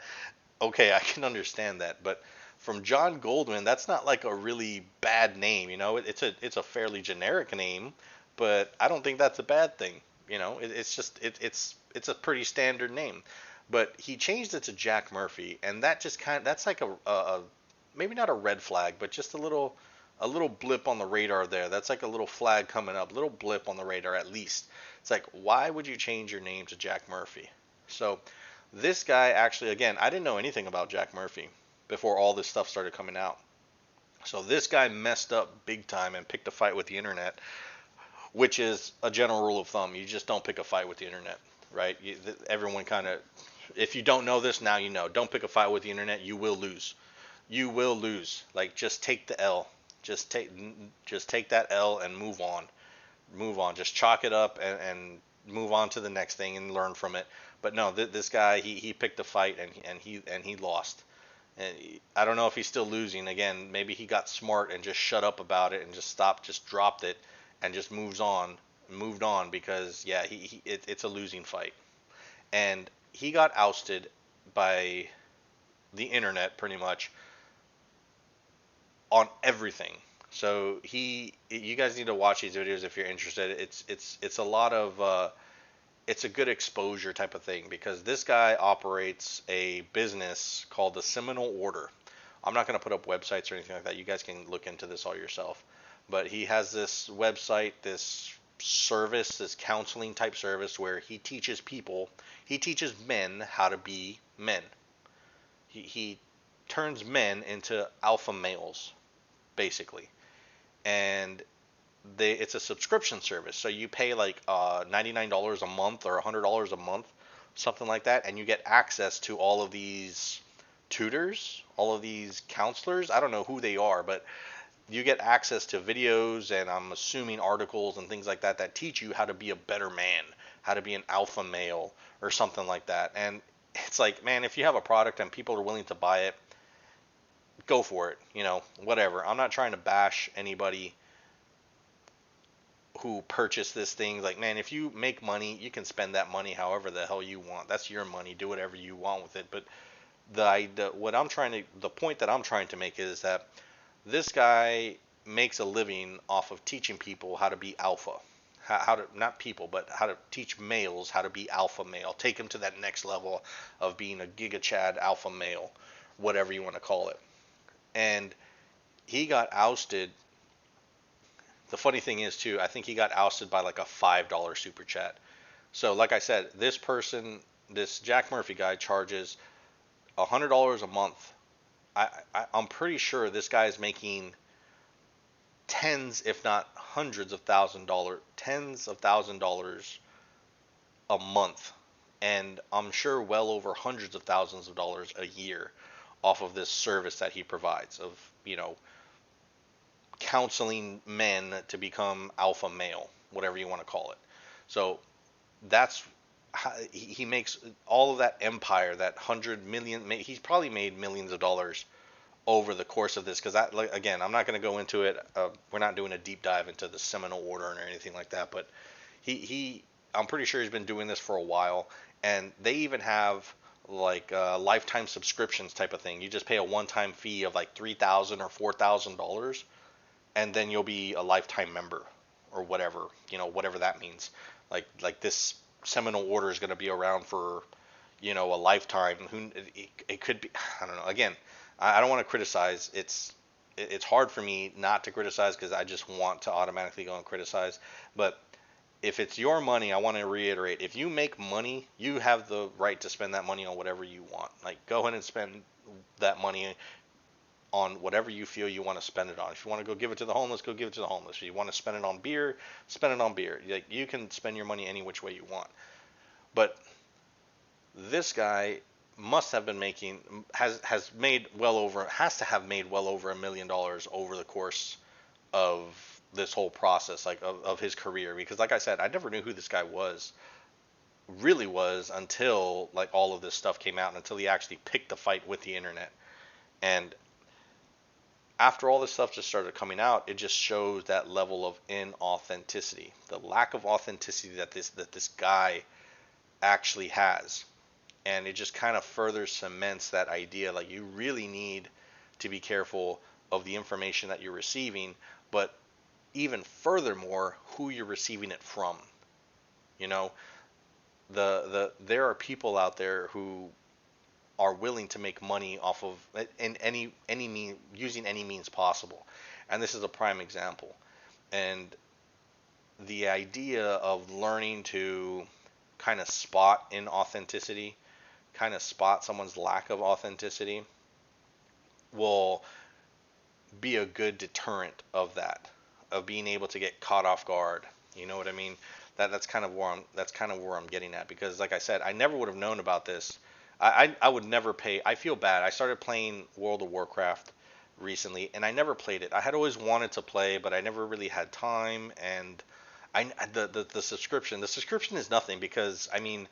S1: okay, I can understand that. But from John Goldman, that's not like a really bad name. It's a fairly generic name, but I don't think that's a bad thing. It's just it's a pretty standard name. But he changed it to Jack Murphy, and that just that's like a maybe not a red flag, but just a little blip on the radar there. That's like a little flag coming up, little blip on the radar at least. It's like, why would you change your name to Jack Murphy? So this guy actually, again, I didn't know anything about Jack Murphy before all this stuff started coming out. So this guy messed up big time and picked a fight with the internet, which is a general rule of thumb. You just don't pick a fight with the internet, right? Everyone kind of, if you don't know this, now you know. Don't pick a fight with the internet. You will lose. You will lose. Like, just take the L. Just take that L and move on. Move on. Just chalk it up and move on to the next thing and learn from it. But no, this guy, he picked a fight and he lost. And I don't know if he's still losing. Again, maybe he got smart and just shut up about it and just dropped it, and just moved on because yeah, it's a losing fight. And he got ousted by the internet pretty much on everything. So you guys need to watch these videos if you're interested. It's a lot of it's a good exposure type of thing because this guy operates a business called the Seminole Order. I'm not going to put up websites or anything like that. You guys can look into this all yourself. But he has this website, this service, this counseling type service where he teaches men how to be men. He turns men into alpha males, basically. And it's a subscription service. So you pay like $99 a month or $100 a month, something like that, and you get access to all of these tutors, all of these counselors. I don't know who they are, but you get access to videos and I'm assuming articles and things like that that teach you how to be a better man, how to be an alpha male or something like that. And it's like, man, if you have a product and people are willing to buy it, go for it, whatever. I'm not trying to bash anybody who purchased this thing. Like, man, if you make money, you can spend that money however the hell you want. That's your money. Do whatever you want with it. But the point that I'm trying to make is that this guy makes a living off of teaching people how to be alpha. How to, not people, but how to teach males how to be alpha male. Take them to that next level of being a Giga Chad alpha male, whatever you want to call it. And he got ousted the funny thing is too, I think he got ousted by like a $5 super chat. So like I said, this person, this Jack Murphy guy charges $100 a month. I'm pretty sure this guy is making tens, if not hundreds of tens of $1,000 a month, and I'm sure well over hundreds of thousands of dollars a year off of this service that he provides of, counseling men to become alpha male, whatever you want to call it. So that's how he makes all of that empire, that 100 million. He's probably made millions of dollars over the course of this, because that, like, again, I'm not going to go into it. We're not doing a deep dive into the Seminole Order or anything like that, but he I'm pretty sure he's been doing this for a while, and they even have like lifetime subscriptions type of thing. You just pay a one-time fee of like $3,000 or $4,000, and then you'll be a lifetime member or whatever, whatever that means. Like this Seminole Order is going to be around for, a lifetime. It could be, I don't know. Again, I don't want to criticize. It's hard for me not to criticize because I just want to automatically go and criticize. But if it's your money, I want to reiterate, if you make money, you have the right to spend that money on whatever you want. Like, go ahead and spend that money on whatever you feel you want to spend it on. If you want to go give it to the homeless, go give it to the homeless. If you want to spend it on beer, spend it on beer. Like, you can spend your money any which way you want. But this guy must have been making, has to have made well over $1 million over the course of this whole process, like of his career. Because like I said, I never knew who this guy really was, until like all of this stuff came out, and until he actually picked the fight with the internet. And after all this stuff just started coming out, it just shows that level of inauthenticity, the lack of authenticity that this guy actually has. And it just kind of further cements that idea, like, you really need to be careful of the information that you're receiving, but even furthermore, who you're receiving it from. You know, there are people out there who are willing to make money off of in any mean, using any means possible, and this is a prime example. And the idea of learning to kind of spot inauthenticity, kind of spot someone's lack of authenticity, will be a good deterrent of that, of being able to get caught off guard. You know what I mean? That's kind of where I'm getting at, because like I said, I never would have known about this. I would never pay. I feel bad. I started playing World of Warcraft recently, and I never played it. I had always wanted to play, but I never really had time. And the subscription is nothing, because I mean,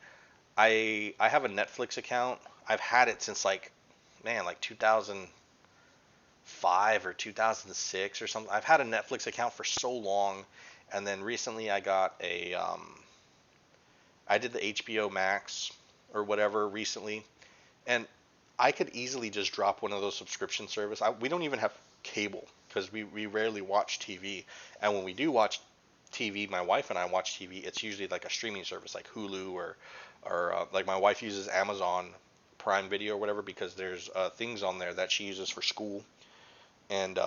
S1: I have a Netflix account. I've had it since like 2005 or 2006 or something. I've had a Netflix account for so long, and then recently I got I did the HBO Max or whatever recently, and I could easily just drop one of those subscription services. We don't even have cable because we rarely watch TV, and when we do watch TV, my wife and I watch TV. It's usually like a streaming service like Hulu, or like my wife uses Amazon Prime Video or whatever, because there's things on there that she uses for school, and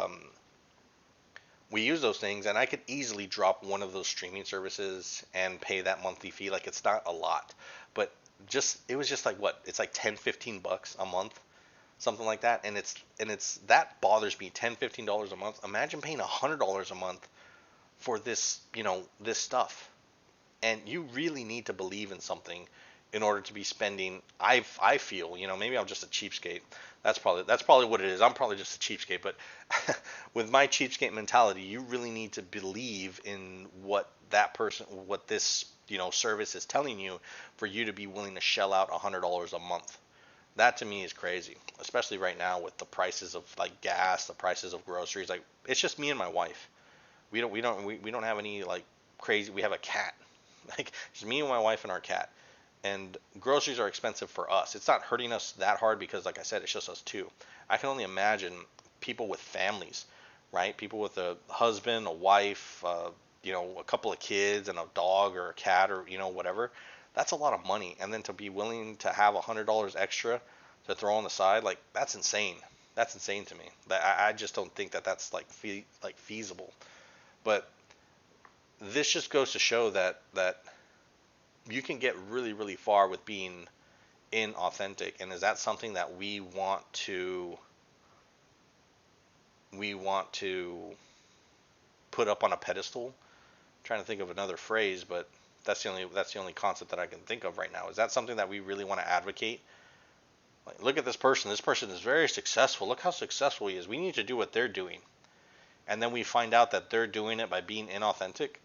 S1: we use those things, and I could easily drop one of those streaming services and pay that monthly fee. Like, it's not a lot, but it was just like, what, it's like 10-15 bucks a month, something like that. And it's that bothers me. $10-15 a month. Imagine paying $100 a month for this, this stuff. And you really need to believe in something in order to be spending. I feel, maybe I'm just a cheapskate. That's probably what it is. I'm probably just a cheapskate. But with my cheapskate mentality, you really need to believe in what this service is telling you for you to be willing to shell out $100 a month. That to me is crazy, especially right now with the prices of like gas, the prices of groceries. Like, it's just me and my wife. We don't have any like crazy. We have a cat. Like, just me and my wife and our cat. And groceries are expensive for us. It's not hurting us that hard because, like I said, it's just us two. I can only imagine people with families, right? People with a husband, a wife, a couple of kids, and a dog or a cat, or whatever. That's a lot of money. And then to be willing to have $100 extra to throw on the side, like, that's insane. That's insane to me. I just don't think that that's like feasible. But this just goes to show that you can get really, really far with being inauthentic. And is that something that we want to put up on a pedestal? I'm trying to think of another phrase, but that's the only concept that I can think of right now. Is that something that we really want to advocate? Like, look at this person. This person is very successful. Look how successful he is. We need to do what they're doing. And then we find out that they're doing it by being inauthentic.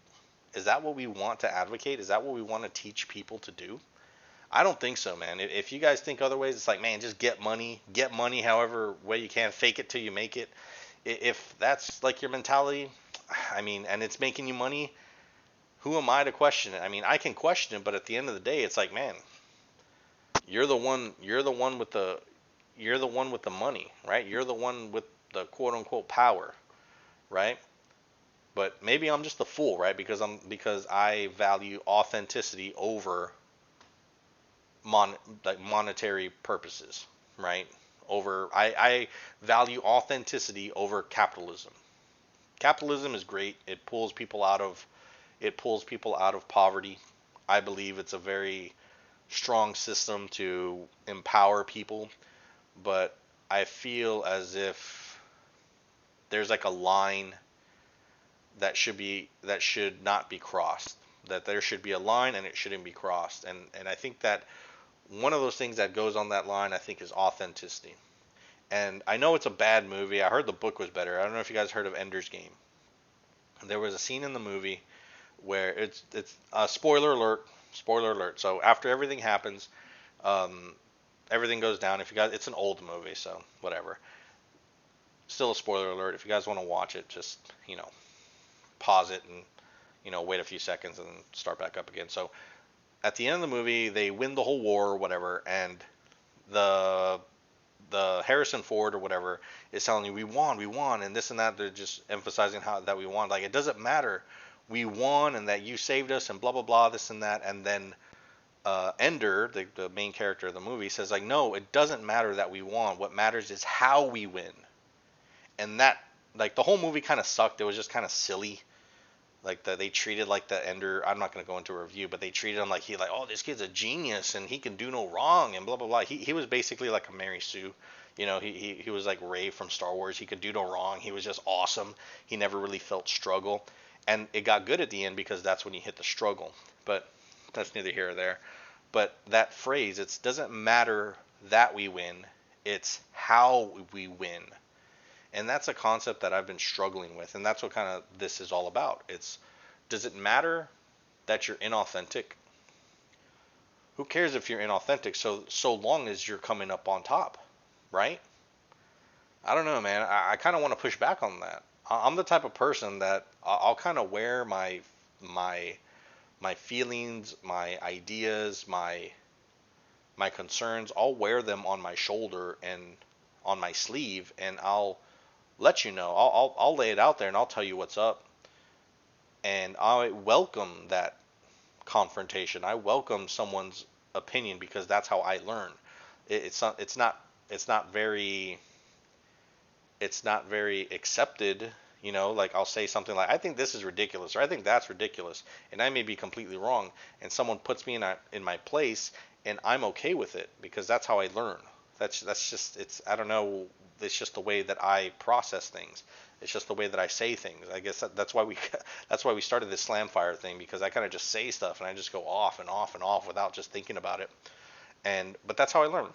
S1: Is that what we want to advocate? Is that what we want to teach people to do? I don't think so, man. If you guys think other ways, it's like, man, just get money however way you can, fake it till you make it. If that's like your mentality, I mean, and it's making you money, who am I to question it? I mean, I can question it, but at the end of the day, it's like, man, you're the one with the money, right? You're the one with the quote unquote power, right? But maybe I'm just a fool, right? Because I value authenticity over monetary purposes, right? I value authenticity over capitalism. Capitalism is great. It pulls people out of poverty. I believe it's a very strong system to empower people, but I feel as if there's like a line that should not be crossed. That there should be a line and it shouldn't be crossed. And I think that one of those things that goes on that line, I think, is authenticity. And I know it's a bad movie. I heard the book was better. I don't know if you guys heard of Ender's Game. There was a scene in the movie where it's spoiler alert, spoiler alert. So after everything happens, um, everything goes down. If you guys, it's an old movie, so whatever. Still a spoiler alert. If you guys want to watch it, just pause it and wait a few seconds and start back up again. So at the end of the movie, they win the whole war or whatever, and the the Harrison Ford or whatever is telling you we won, and this and that. They're just emphasizing how that we won. Like, it doesn't matter, we won, and that you saved us, and blah blah blah, this and that. And then Ender, the main character of the movie, says like, no, it doesn't matter that we won. What matters is how we win. And that, like, the whole movie kind of sucked. It was just kind of silly. Like, they treated like the Ender. I'm not gonna go into a review, but they treated him like oh, this kid's a genius and he can do no wrong and blah blah blah. He was basically like a Mary Sue. He was like Rey from Star Wars. He could do no wrong. He was just awesome. He never really felt struggle, and it got good at the end because that's when he hit the struggle. But that's neither here or there. But that phrase, it doesn't matter that we win, it's how we win. And that's a concept that I've been struggling with, and that's what kind of this is all about. Does it matter that you're inauthentic? Who cares if you're inauthentic so long as you're coming up on top, right? I don't know, man. I kind of want to push back on that. I'm the type of person that I'll kind of wear my my feelings, my ideas, my concerns. I'll wear them on my shoulder and on my sleeve, and I'll let you know. I'll lay it out there and I'll tell you what's up. And I welcome that confrontation. I welcome someone's opinion because that's how I learn. It's not very accepted. Like, I'll say something like, I think this is ridiculous, or I think that's ridiculous, and I may be completely wrong, and someone puts me in my place, and I'm okay with it because that's how I learn. That's just, I don't know, it's just the way that I process things. It's just the way that I say things. I guess that's why we that's why we started this slam fire thing, because I kind of just say stuff and I just go off and off and off without just thinking about it. But that's how I learn,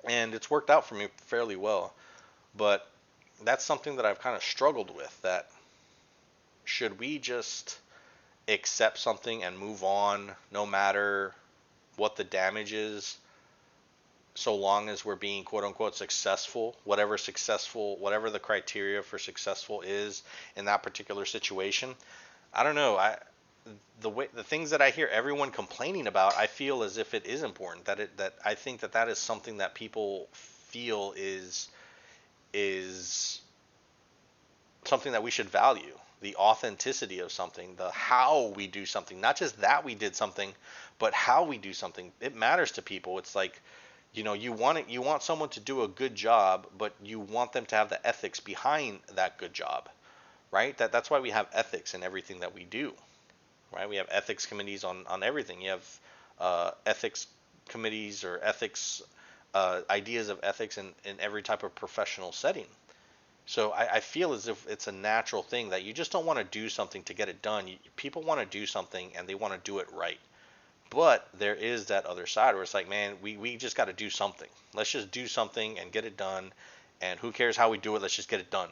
S1: and it's worked out for me fairly well. But that's something that I've kind of struggled with. That should we just accept something and move on, no matter what the damage is, so long as we're being quote unquote successful, whatever the criteria for successful is in that particular situation. I don't know. The things that I hear everyone complaining about, I feel as if it is important, that I think that is something that people feel is something that we should value. The authenticity of something, the how we do something, not just that we did something, but how we do something. It matters to people. It's like, you want someone to do a good job, but you want them to have the ethics behind that good job. right? That's why we have ethics in everything that we do, right? We have ethics committees on everything. You have ethics committees or ethics ideas of ethics in every type of professional setting. So I feel as if it's a natural thing that you just don't want to do something to get it done. People want to do something and they want to do it right. But there is that other side where it's like, man, we just got to do something. Let's just do something and get it done. And who cares how we do it? Let's just get it done.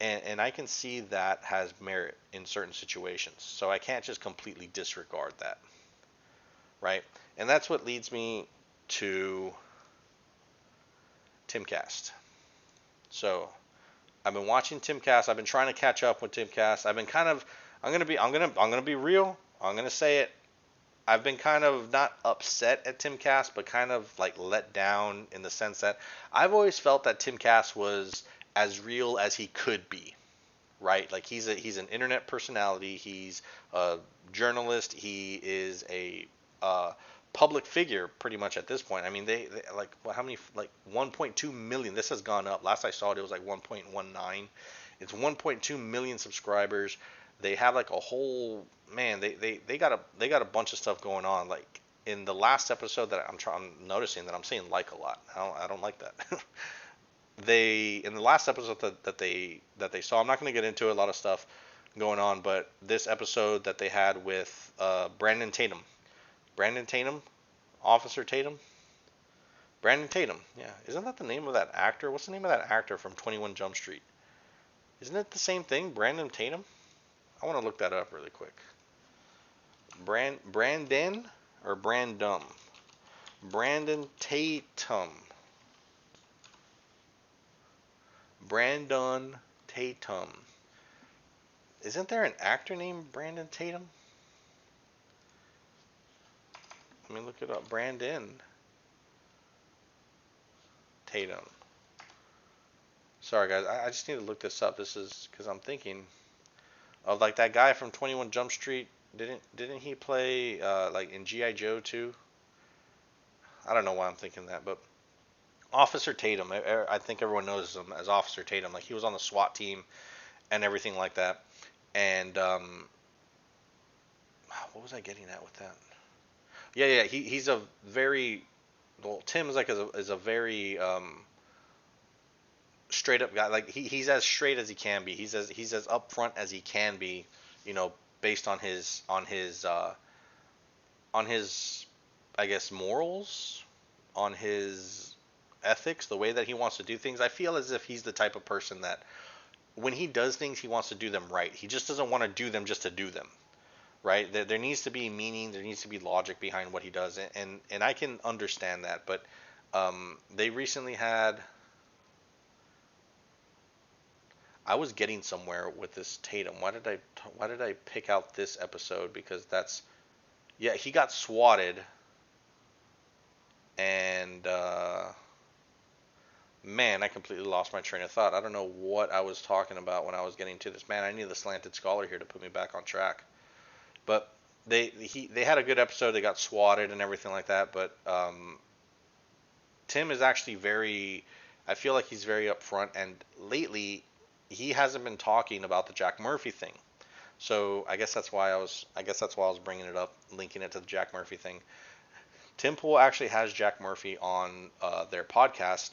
S1: And I can see that has merit in certain situations. So I can't just completely disregard that, right? And that's what leads me to Timcast. So I've been watching Timcast. I've been trying to catch up with Timcast. I've been kind of I'm gonna be real. I'm gonna say it. I've been kind of not upset at Timcast, but kind of like let down in the sense that I've always felt that Timcast was as real as he could be, right? Like he's an internet personality. He's a journalist. He is a uh, public figure pretty much at this point. I mean, they like how many, like 1.2 million. This has gone up. Last I saw it, it was like 1.19. It's 1.2 million subscribers. They have like a whole, man. They got a bunch of stuff going on. Like in the last episode that I'm noticing that I'm saying like a lot. I don't like that. They in the last episode that they saw. I'm not going to get into a lot of stuff going on, but this episode that they had with Brandon Tatum, Brandon Tatum, Officer Tatum, Brandon Tatum. Yeah, isn't that the name of that actor? What's the name of that actor from 21 Jump Street? Isn't it the same thing, Brandon Tatum? I want to look that up really quick. Brandon or Brandum? Brandon Tatum. Brandon Tatum. Isn't there an actor named Brandon Tatum? Let me look it up. Brandon Tatum. Sorry, guys. I just need to look this up. This is because I'm thinking of like that guy from 21 Jump Street. Didn't he play like in GI Joe too? I don't know why I'm thinking that, but Officer Tatum. I think everyone knows him as Officer Tatum. Like he was on the SWAT team and everything like that. And what was I getting at with that? Yeah. He's a very well. Tim is like is a very straight up guy. Like he's as straight as he can be. He's as upfront as he can be. You know, based on his I guess morals, on his ethics, the way that he wants to do things. I feel as if he's the type of person that when he does things, he wants to do them right. He just doesn't want to do them just to do them, right? There needs to be meaning, there needs to be logic behind what he does, and I can understand that. But they recently had. I was getting somewhere with this Tatum. Why did I pick out this episode? Because that's yeah, he got swatted, and man, I completely lost my train of thought. I don't know what I was talking about when I was getting to this. Man, I need the slanted scholar here to put me back on track. But they had a good episode. They got swatted and everything like that. But Tim is actually very. I feel like he's very upfront. And lately, he hasn't been talking about the Jack Murphy thing. So I guess that's why I was bringing it up, linking it to the Jack Murphy thing. Tim Pool actually has Jack Murphy on their podcast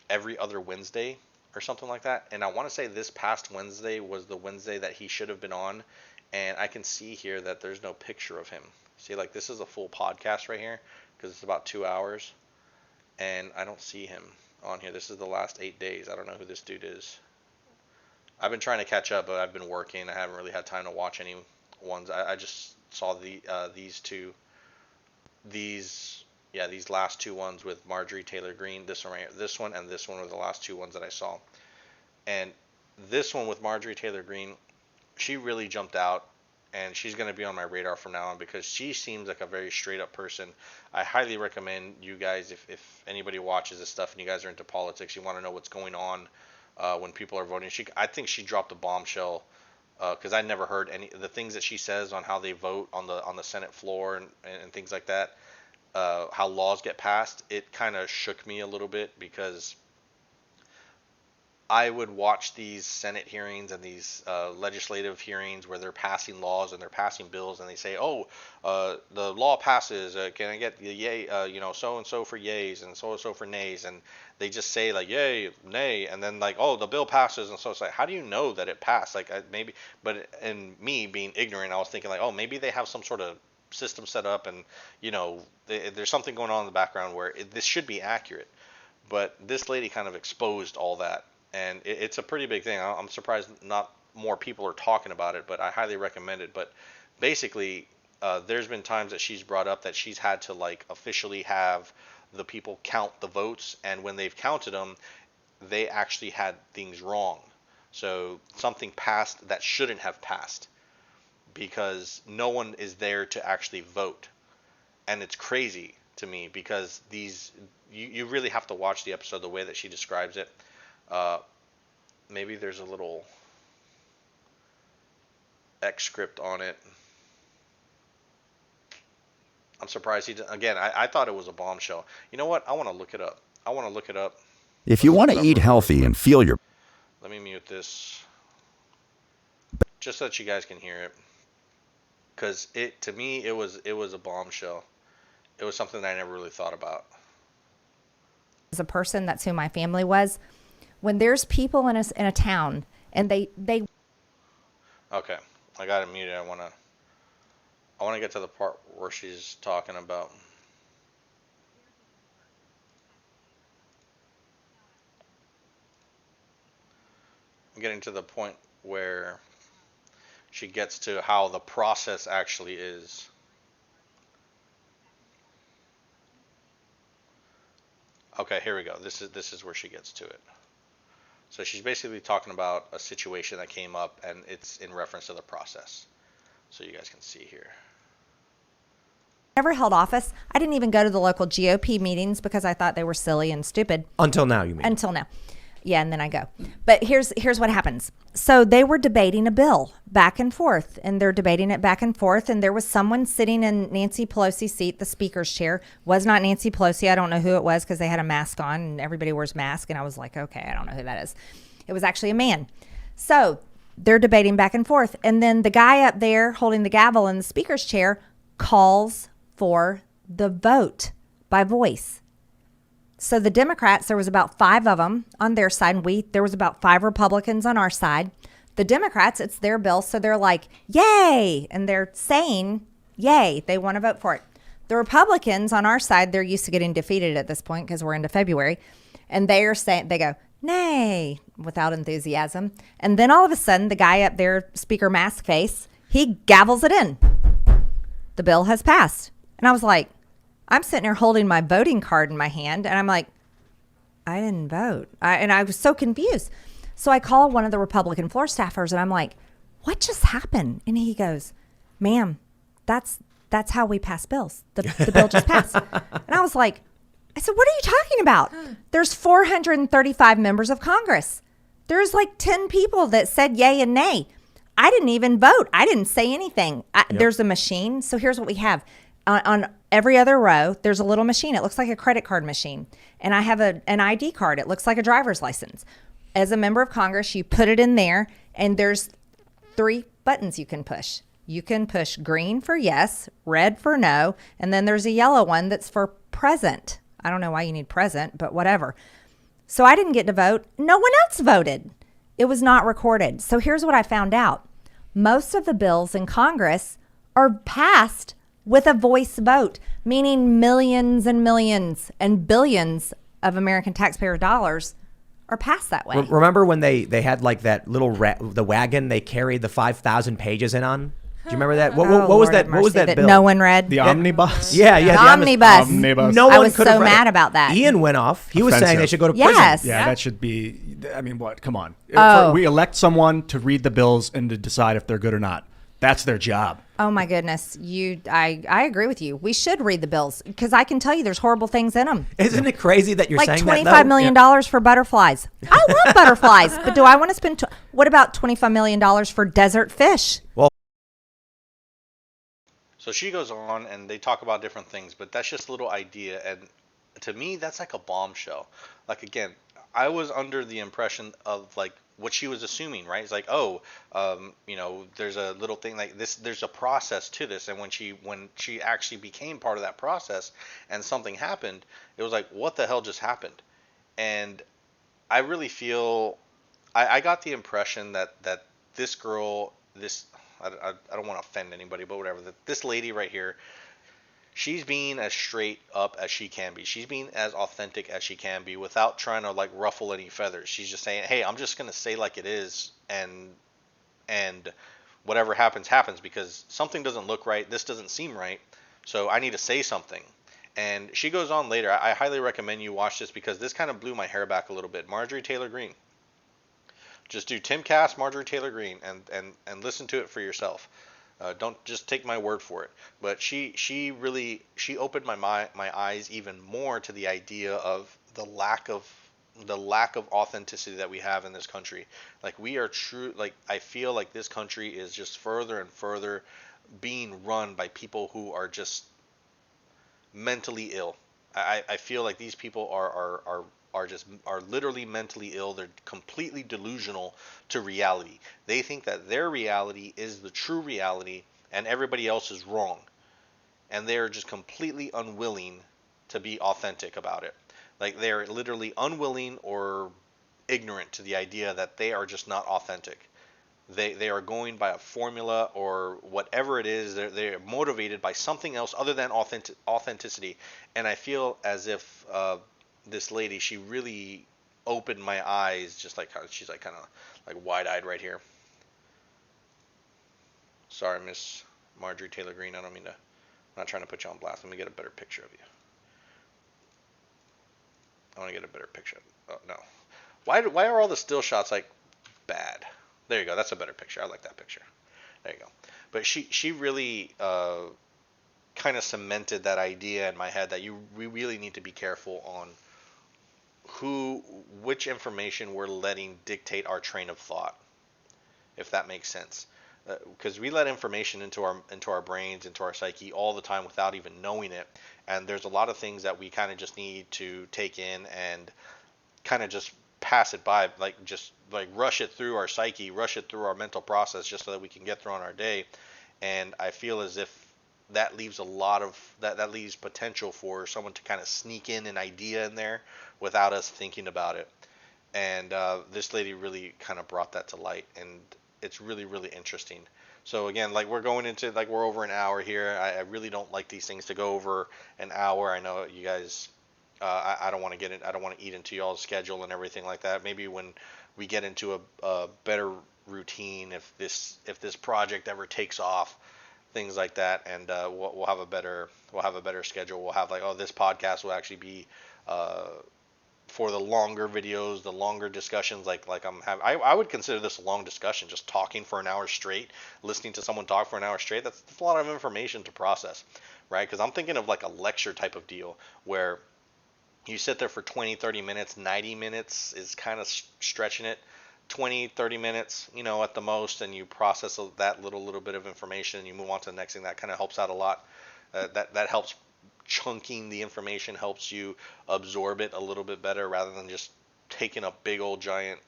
S1: every other Wednesday or something like that. And I want to say this past Wednesday was the Wednesday that he should have been on. And I can see here that there's no picture of him. See, like this is a full podcast right here because it's about 2 hours. And I don't see him on here. This is the last 8 days. I don't know who this dude is. I've been trying to catch up, but I've been working. I haven't really had time to watch any ones. I just saw these two. These last two ones with Marjorie Taylor Greene. This one right here, this one and this one were the last two ones that I saw. And this one with Marjorie Taylor Greene, she really jumped out, and she's going to be on my radar from now on because she seems like a very straight up person. I highly recommend you guys, if anybody watches this stuff and you guys are into politics, you want to know what's going on when people are voting. I think she dropped a bombshell because I never heard any the things that she says on how they vote on the Senate floor and things like that. How laws get passed, it kind of shook me a little bit because I would watch these Senate hearings and these legislative hearings where they're passing laws and they're passing bills, and they say, "Oh, the law passes. Can I get the yay? So and so for yays and so for nays?" And they just say like "yay, nay," and then like, "Oh, the bill passes." And so it's like, how do you know that it passed? Like maybe, but in me being ignorant, I was thinking like, "Oh, maybe they have some sort of system set up, and there's something going on in the background where this should be accurate." But this lady kind of exposed all that, and it's a pretty big thing. I'm surprised not more people are talking about it, but I highly recommend it. But basically, there's been times that she's brought up that she's had to like officially have the people count the votes, and when they've counted them, they actually had things wrong. So something passed that shouldn't have passed because no one is there to actually vote. And it's crazy to me because you really have to watch the episode the way that she describes it. Uh, Maybe there's a little X script on it. I'm surprised again. I thought it was a bombshell. You know what? I want to look it up. I want to look it up.
S2: If you want to eat healthy and feel your
S1: Let me mute this just so that you guys can hear it. Because to me it was a bombshell. It was something that I never really thought about.
S3: As a person, that's who my family was. When there's people in a town and they
S1: Okay, I got it muted. I want to get to the part where she's talking about. I'm getting to the point where she gets to how the process actually is. Okay, here we go. This is where she gets to it. So she's basically talking about a situation that came up, and it's in reference to the process. So you guys can see here.
S3: never held office. I didn't even go to the local GOP meetings because I thought they were silly and stupid.
S4: Until now, you mean?
S3: Until now. Yeah, and then I go. But here's what happens. So they were debating a bill back and forth, and they're debating it back and forth, and there was someone sitting in Nancy Pelosi's seat, the speaker's chair. Was not Nancy Pelosi. I don't know who it was because they had a mask on, and everybody wears masks, and I was like, okay, I don't know who that is. It was actually a man. So they're debating back and forth, and then the guy up there holding the gavel in the speaker's chair calls for the vote by voice. So the Democrats, there was about 5 of them on their side, and there was about 5 Republicans on our side. The Democrats, it's their bill, so they're like, yay, and they're saying, yay, they want to vote for it. The Republicans on our side, they're used to getting defeated at this point because we're into February, and they go, nay, without enthusiasm. And then all of a sudden, the guy up there, Speaker Mask Face, he gavels it in. The bill has passed. And I was like, I'm sitting there holding my voting card in my hand, and I'm like, I didn't vote. And I was so confused. So I call one of the Republican floor staffers, and I'm like, what just happened? And he goes, ma'am, that's how we pass bills. The bill just passed. And I was like, I said, what are you talking about? There's 435 members of Congress. There's like 10 people that said yay and nay. I didn't even vote. I didn't say anything. There's a machine. So here's what we have. On every other row, there's a little machine. It looks like a credit card machine. And I have an ID card. It looks like a driver's license. As a member of Congress, you put it in there, and there's 3 buttons you can push. You can push green for yes, red for no, and then there's a yellow one that's for present. I don't know why you need present, but whatever. So I didn't get to vote. No one else voted. It was not recorded. So here's what I found out. Most of the bills in Congress are passed with a voice vote, meaning millions and millions and billions of American taxpayer dollars are passed that way.
S4: Remember when they had like that little the wagon they carried the 5,000 pages in on? Do you remember that? What was that? What was that bill?
S3: No one read.
S5: The omnibus?
S4: Yeah,
S3: the omnibus.
S4: No
S3: I
S4: one
S3: was
S4: could
S3: so
S4: have read
S3: mad
S4: it.
S3: about that.
S4: Ian went off. He was saying they should go to prison.
S3: Yes.
S5: Yeah, that should be, I mean, what? Come on.
S3: Oh.
S5: We elect someone to read the bills and to decide if they're good or not. That's their job.
S3: Oh my goodness. I agree with you. We should read the bills because I can tell you there's horrible things in them.
S4: Isn't it crazy that you're
S3: Like
S4: saying that?
S3: $25 million dollars for butterflies. I love butterflies, but do I want to spend, what about $25 million for desert fish?
S4: Well,
S1: So she goes on and they talk about different things, but that's just a little idea. And to me, that's like a bombshell. Like, again, I was under the impression of like what she was assuming, right? It's like, oh, there's a little thing like this. There's a process to this, and when she actually became part of that process, and something happened, it was like, what the hell just happened? And I really feel I got the impression that this girl, I don't want to offend anybody, but whatever. That this lady right here, she's being as straight up as she can be. She's being as authentic as she can be without trying to like ruffle any feathers. She's just saying, "Hey, I'm just gonna say like it is, and whatever happens happens because something doesn't look right. This doesn't seem right. So I need to say something." And she goes on later. I highly recommend you watch this because this kind of blew my hair back a little bit. Marjorie Taylor Greene. Just do Timcast Marjorie Taylor Greene and listen to it for yourself. Don't just take my word for it. But she really opened my eyes even more to the idea of the lack of authenticity that we have in this country. Like we are true. Like I feel like this country is just further and further being run by people who are just mentally ill. I feel like these people are literally mentally ill. They're completely delusional to reality. They think that their reality is the true reality and everybody else is wrong. And they're just completely unwilling to be authentic about it. Like they're literally unwilling or ignorant to the idea that they are just not authentic. They are going by a formula or whatever it is. They're motivated by something else other than authenticity. And I feel as if this lady, she really opened my eyes, just like she's like kind of like wide-eyed right here. Sorry, Miss Marjorie Taylor Greene. I don't mean to. I'm not trying to put you on blast. Let me get a better picture of you. I want to get a better picture. Oh no. Why are all the still shots like bad? There you go. That's a better picture. I like that picture. There you go. But she really kind of cemented that idea in my head that we really need to be careful on which information we're letting dictate our train of thought, if that makes sense. Because we let information into our brains, into our psyche all the time without even knowing it. And there's a lot of things that we kind of just need to take in and kind of just pass it by, like just like rush it through our psyche, rush it through our mental process just so that we can get through on our day. And I feel as if that leaves a lot of that leaves potential for someone to kind of sneak in an idea in there without us thinking about it. And this lady really kind of brought that to light, and it's really, really interesting. So again, like we're going into like we're over an hour here. I really don't like these things to go over an hour. I know you guys. I don't want to get in. I don't want to eat into y'all's schedule and everything like that. Maybe when we get into a better routine, if this project ever takes off, things like that, and we'll have a better schedule. We'll have like, oh, this podcast will actually be for the longer videos, the longer discussions. Like I'm having, I would consider this a long discussion, just talking for an hour straight, listening to someone talk for an hour straight. That's a lot of information to process, right? Because I'm thinking of like a lecture type of deal where you sit there for 20, 30 minutes, 90 minutes is kind of stretching it. 20, 30 minutes, at the most, and you process that little bit of information and you move on to the next thing. That kind of helps out a lot. That helps chunking the information, helps you absorb it a little bit better rather than just taking a big old giant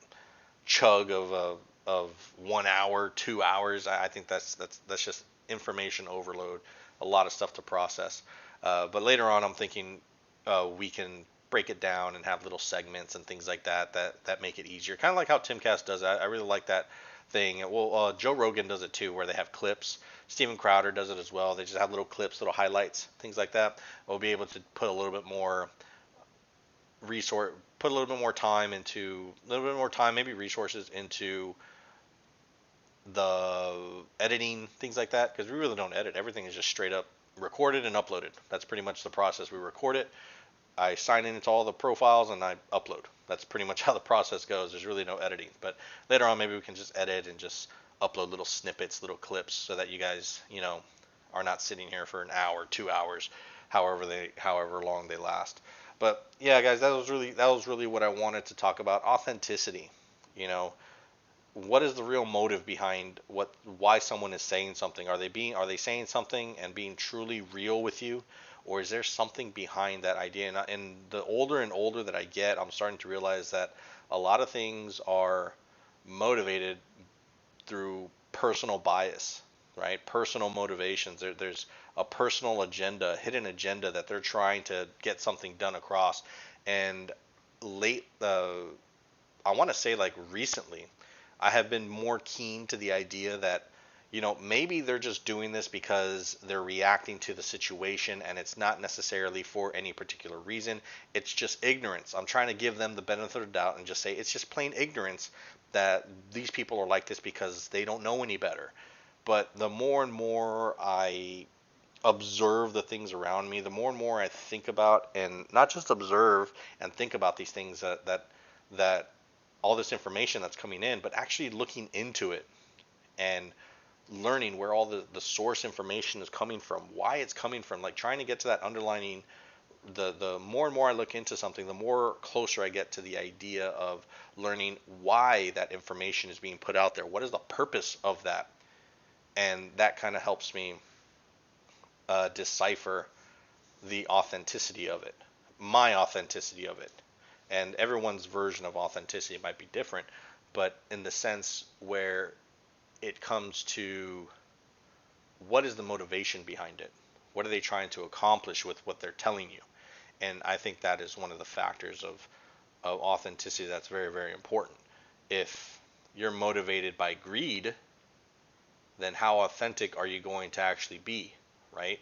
S1: chug of 1 hour, 2 hours. I think that's just information overload, a lot of stuff to process. But later on, I'm thinking we can break it down and have little segments and things like that make it easier. Kind of like how Timcast does that. I really like that thing. Well, Joe Rogan does it too, where they have clips. Steven Crowder does it as well. They just have little clips, little highlights, things like that. We'll be able to put a little bit more time, maybe resources into the editing, things like that, because we really don't edit. Everything is just straight up recorded and uploaded. That's pretty much the process. We record it, I sign into all the profiles, and I upload. That's pretty much how the process goes. There's really no editing. But later on, maybe we can just edit and just upload little snippets, little clips, so that you guys, are not sitting here for an hour, 2 hours, however long they last. But yeah, guys, that was really what I wanted to talk about. Authenticity. what is the real motive behind why someone is saying something? Are they saying something and being truly real with you, or is there something behind that idea? And the older and older that I get, I'm starting to realize that a lot of things are motivated through personal bias, right? Personal motivations. There's a personal agenda, a hidden agenda that they're trying to get something done across. And I want to say like recently, I have been more keen to the idea that, maybe they're just doing this because they're reacting to the situation and it's not necessarily for any particular reason. It's just ignorance. I'm trying to give them the benefit of the doubt and just say it's just plain ignorance that these people are like this because they don't know any better. But the more and more I observe the things around me, the more and more I think about, and not just observe and think about these things that all this information that's coming in, but actually looking into it and learning where all the source information is coming from, why it's coming from, like trying to get to that underlining. The more and more I look into something, the more closer I get to the idea of learning why that information is being put out there. What is the purpose of that? And that kind of helps me decipher the authenticity of it, my authenticity of it. And everyone's version of authenticity might be different, but in the sense where it comes to what is the motivation behind it? What are they trying to accomplish with what they're telling you? And I think that is one of the factors of authenticity that's very, very important. If you're motivated by greed, then how authentic are you going to actually be, right?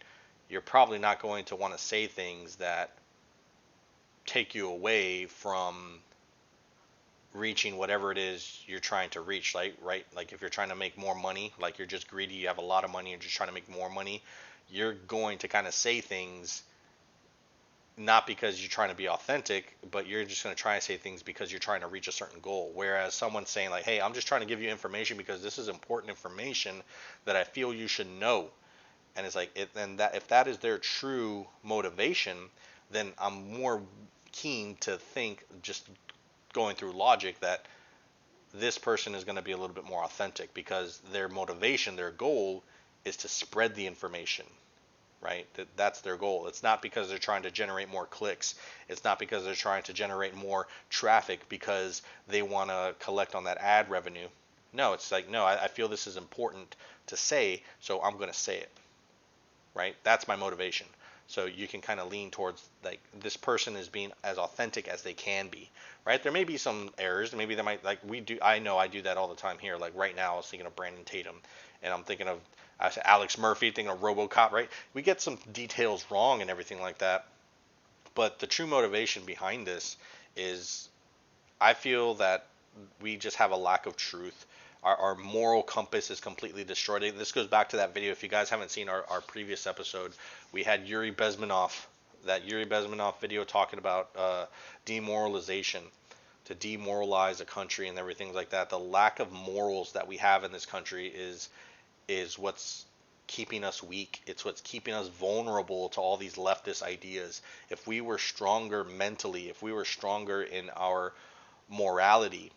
S1: You're probably not going to want to say things that take you away from reaching whatever it is you're trying to reach, right? Like if you're trying to make more money, like you're just greedy, you have a lot of money and just trying to make more money, you're going to kind of say things not because you're trying to be authentic, but you're just going to try and say things because you're trying to reach a certain goal. Whereas someone saying like, hey, I'm just trying to give you information because this is important information that I feel you should know. And it's like, if that is their true motivation, then I'm more keen to think, just going through logic, that this person is going to be a little bit more authentic because their motivation, their goal is to spread the information, right? That's their goal. It's not because they're trying to generate more clicks. It's not because they're trying to generate more traffic because they want to collect on that ad revenue. No, it's like, no, I feel this is important to say, so I'm going to say it, right? That's my motivation. So you can kind of lean towards like this person is being as authentic as they can be, right? There may be some errors. Maybe they might, like we do. I know I do that all the time here. Like right now I was thinking of Brandon Tatum and I'm thinking of Alex Murphy, thinking of RoboCop, right? We get some details wrong and everything like that. But the true motivation behind this is I feel that we just have a lack of truth. Our moral compass is completely destroyed. This goes back to that video. If you guys haven't seen our previous episode, we had Yuri Bezmenov, that Yuri Bezmenov video talking about demoralization, to demoralize a country and everything like that. The lack of morals that we have in this country is what's keeping us weak. It's what's keeping us vulnerable to all these leftist ideas. If we were stronger mentally, if we were stronger in our morality,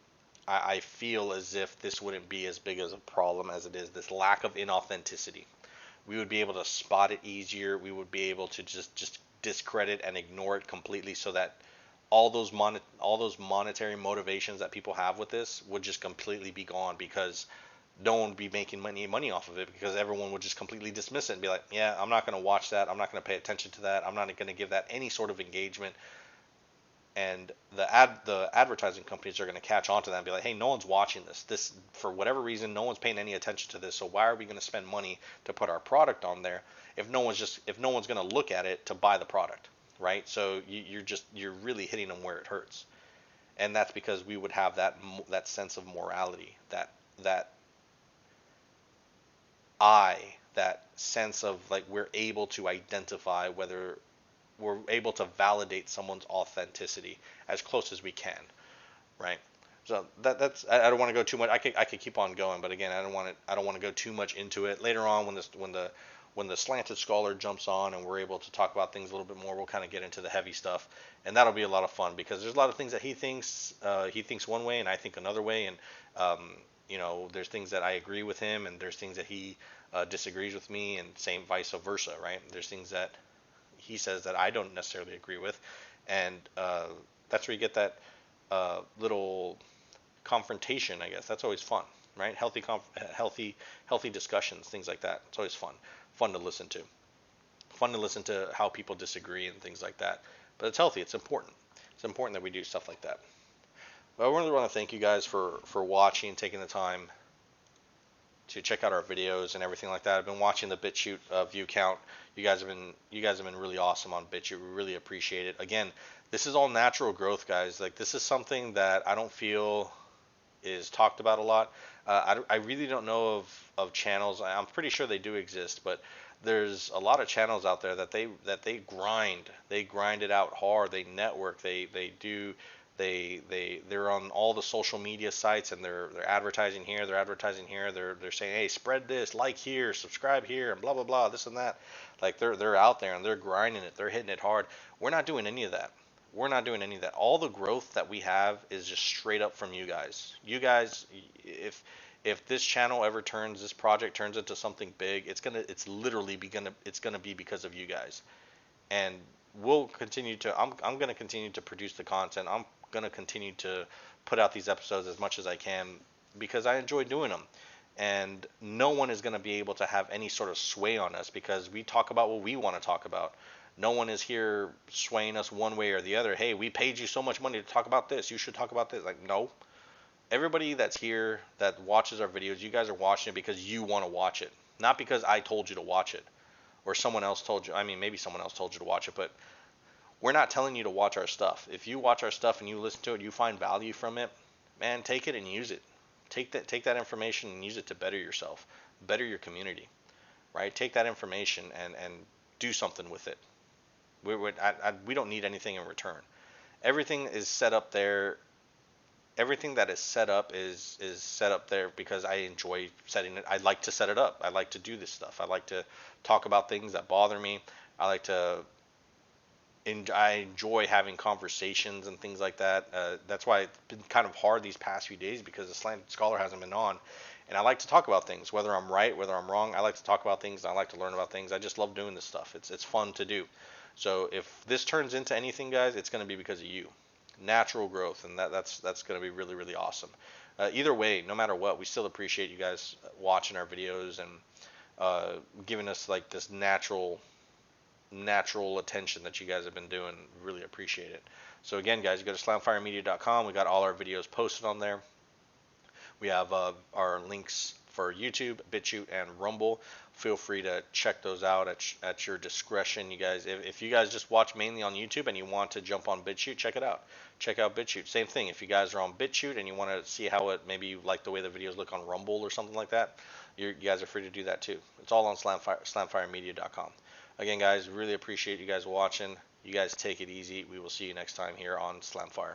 S1: I feel as if this wouldn't be as big as a problem as it is. This lack of inauthenticity, we would be able to spot it easier. We would be able to just discredit and ignore it completely, so that all those monetary motivations that people have with this would just completely be gone, because no one would be making money off of it, because everyone would just completely dismiss it and be like, yeah, I'm not going to watch that. I'm not going to pay attention to that. I'm not going to give that any sort of engagement. And the advertising companies are going to catch on to that and be like, hey, no one's watching this. This, for whatever reason, no one's paying any attention to this. So why are we going to spend money to put our product on there if no one's going to look at it to buy the product, right? So you're really hitting them where it hurts. And that's because we would have that sense of morality, that sense of like we're able to identify whether we're able to validate someone's authenticity as close as we can, right? So that's I don't want to go too much. I could keep on going, but again, I don't want to go too much into it. Later on, when the slanted scholar jumps on and we're able to talk about things a little bit more, we'll kind of get into the heavy stuff, and that'll be a lot of fun, because there's a lot of things that he thinks one way and I think another way, and there's things that I agree with him, and there's things that he disagrees with me, and same vice versa, right? There's things that he says that I don't necessarily agree with, and that's where you get that little confrontation, I guess. That's always fun, right? Healthy discussions, things like that. It's always fun to listen to. Fun to listen to how people disagree and things like that. But it's healthy. It's important. It's important that we do stuff like that. But I really want to thank you guys for watching, taking the time to check out our videos and everything like that. I've been watching the BitChute view count. You guys have been really awesome on BitChute. We really appreciate it. Again, this is all natural growth, guys. Like, this is something that I don't feel is talked about a lot. I really don't know of channels. I'm pretty sure they do exist, but there's a lot of channels out there that they grind it out hard. They network. They're on all the social media sites, and they're advertising here. They're saying, hey, spread this, like here, subscribe here, and blah blah blah, this and that. Like, they're out there and they're grinding it. They're hitting it hard. We're not doing any of that. All the growth that we have is just straight up from you guys. You guys, if this channel ever this project turns into something big, it's gonna be because of you guys. And we'll continue to. I'm gonna continue to produce the content. I'm gonna continue to put out these episodes as much as I can because I enjoy doing them. And no one is gonna be able to have any sort of sway on us because we talk about what we want to talk about. No one is here swaying us one way or the other. Hey, we paid you so much money to talk about this. You should talk about this. Like, no. Everybody that's here that watches our videos, you guys are watching it because you want to watch it. Not because I told you to watch it. Or someone else told you. I mean, maybe someone else told you to watch it. But we're not telling you to watch our stuff. If you watch our stuff and you listen to it, you find value from it, man, take it and use it. Take that information and use it to better yourself. Better your community. Right? Take that information and do something with it. We don't need anything in return. Everything is set up there. Everything that is set up is set up there because I enjoy setting it. I like to set it up. I like to do this stuff. I like to talk about things that bother me. I enjoy having conversations and things like that. That's why it's been kind of hard these past few days because the Slanted Scholar hasn't been on. And I like to talk about things, whether I'm right, whether I'm wrong. I like to talk about things. I like to learn about things. I just love doing this stuff. It's fun to do. So if this turns into anything, guys, it's going to be because of you. Natural growth, and that's going to be really, really awesome. Either way, no matter what, we still appreciate you guys watching our videos and giving us like this natural attention that you guys have been doing. Really appreciate it. So again, guys, you go to slamfiremedia.com. We got all our videos posted on there. We have our links for YouTube, BitChute, and Rumble. Feel free to check those out at your discretion. You guys, if you guys just watch mainly on YouTube and you want to jump on BitChute, check it out. Check out BitChute. Same thing. If you guys are on BitChute and you want to see how it maybe you like the way the videos look on Rumble or something like that, you guys are free to do that too. It's all on slamfiremedia.com. Again, guys, really appreciate you guys watching. You guys take it easy. We will see you next time here on Slamfire.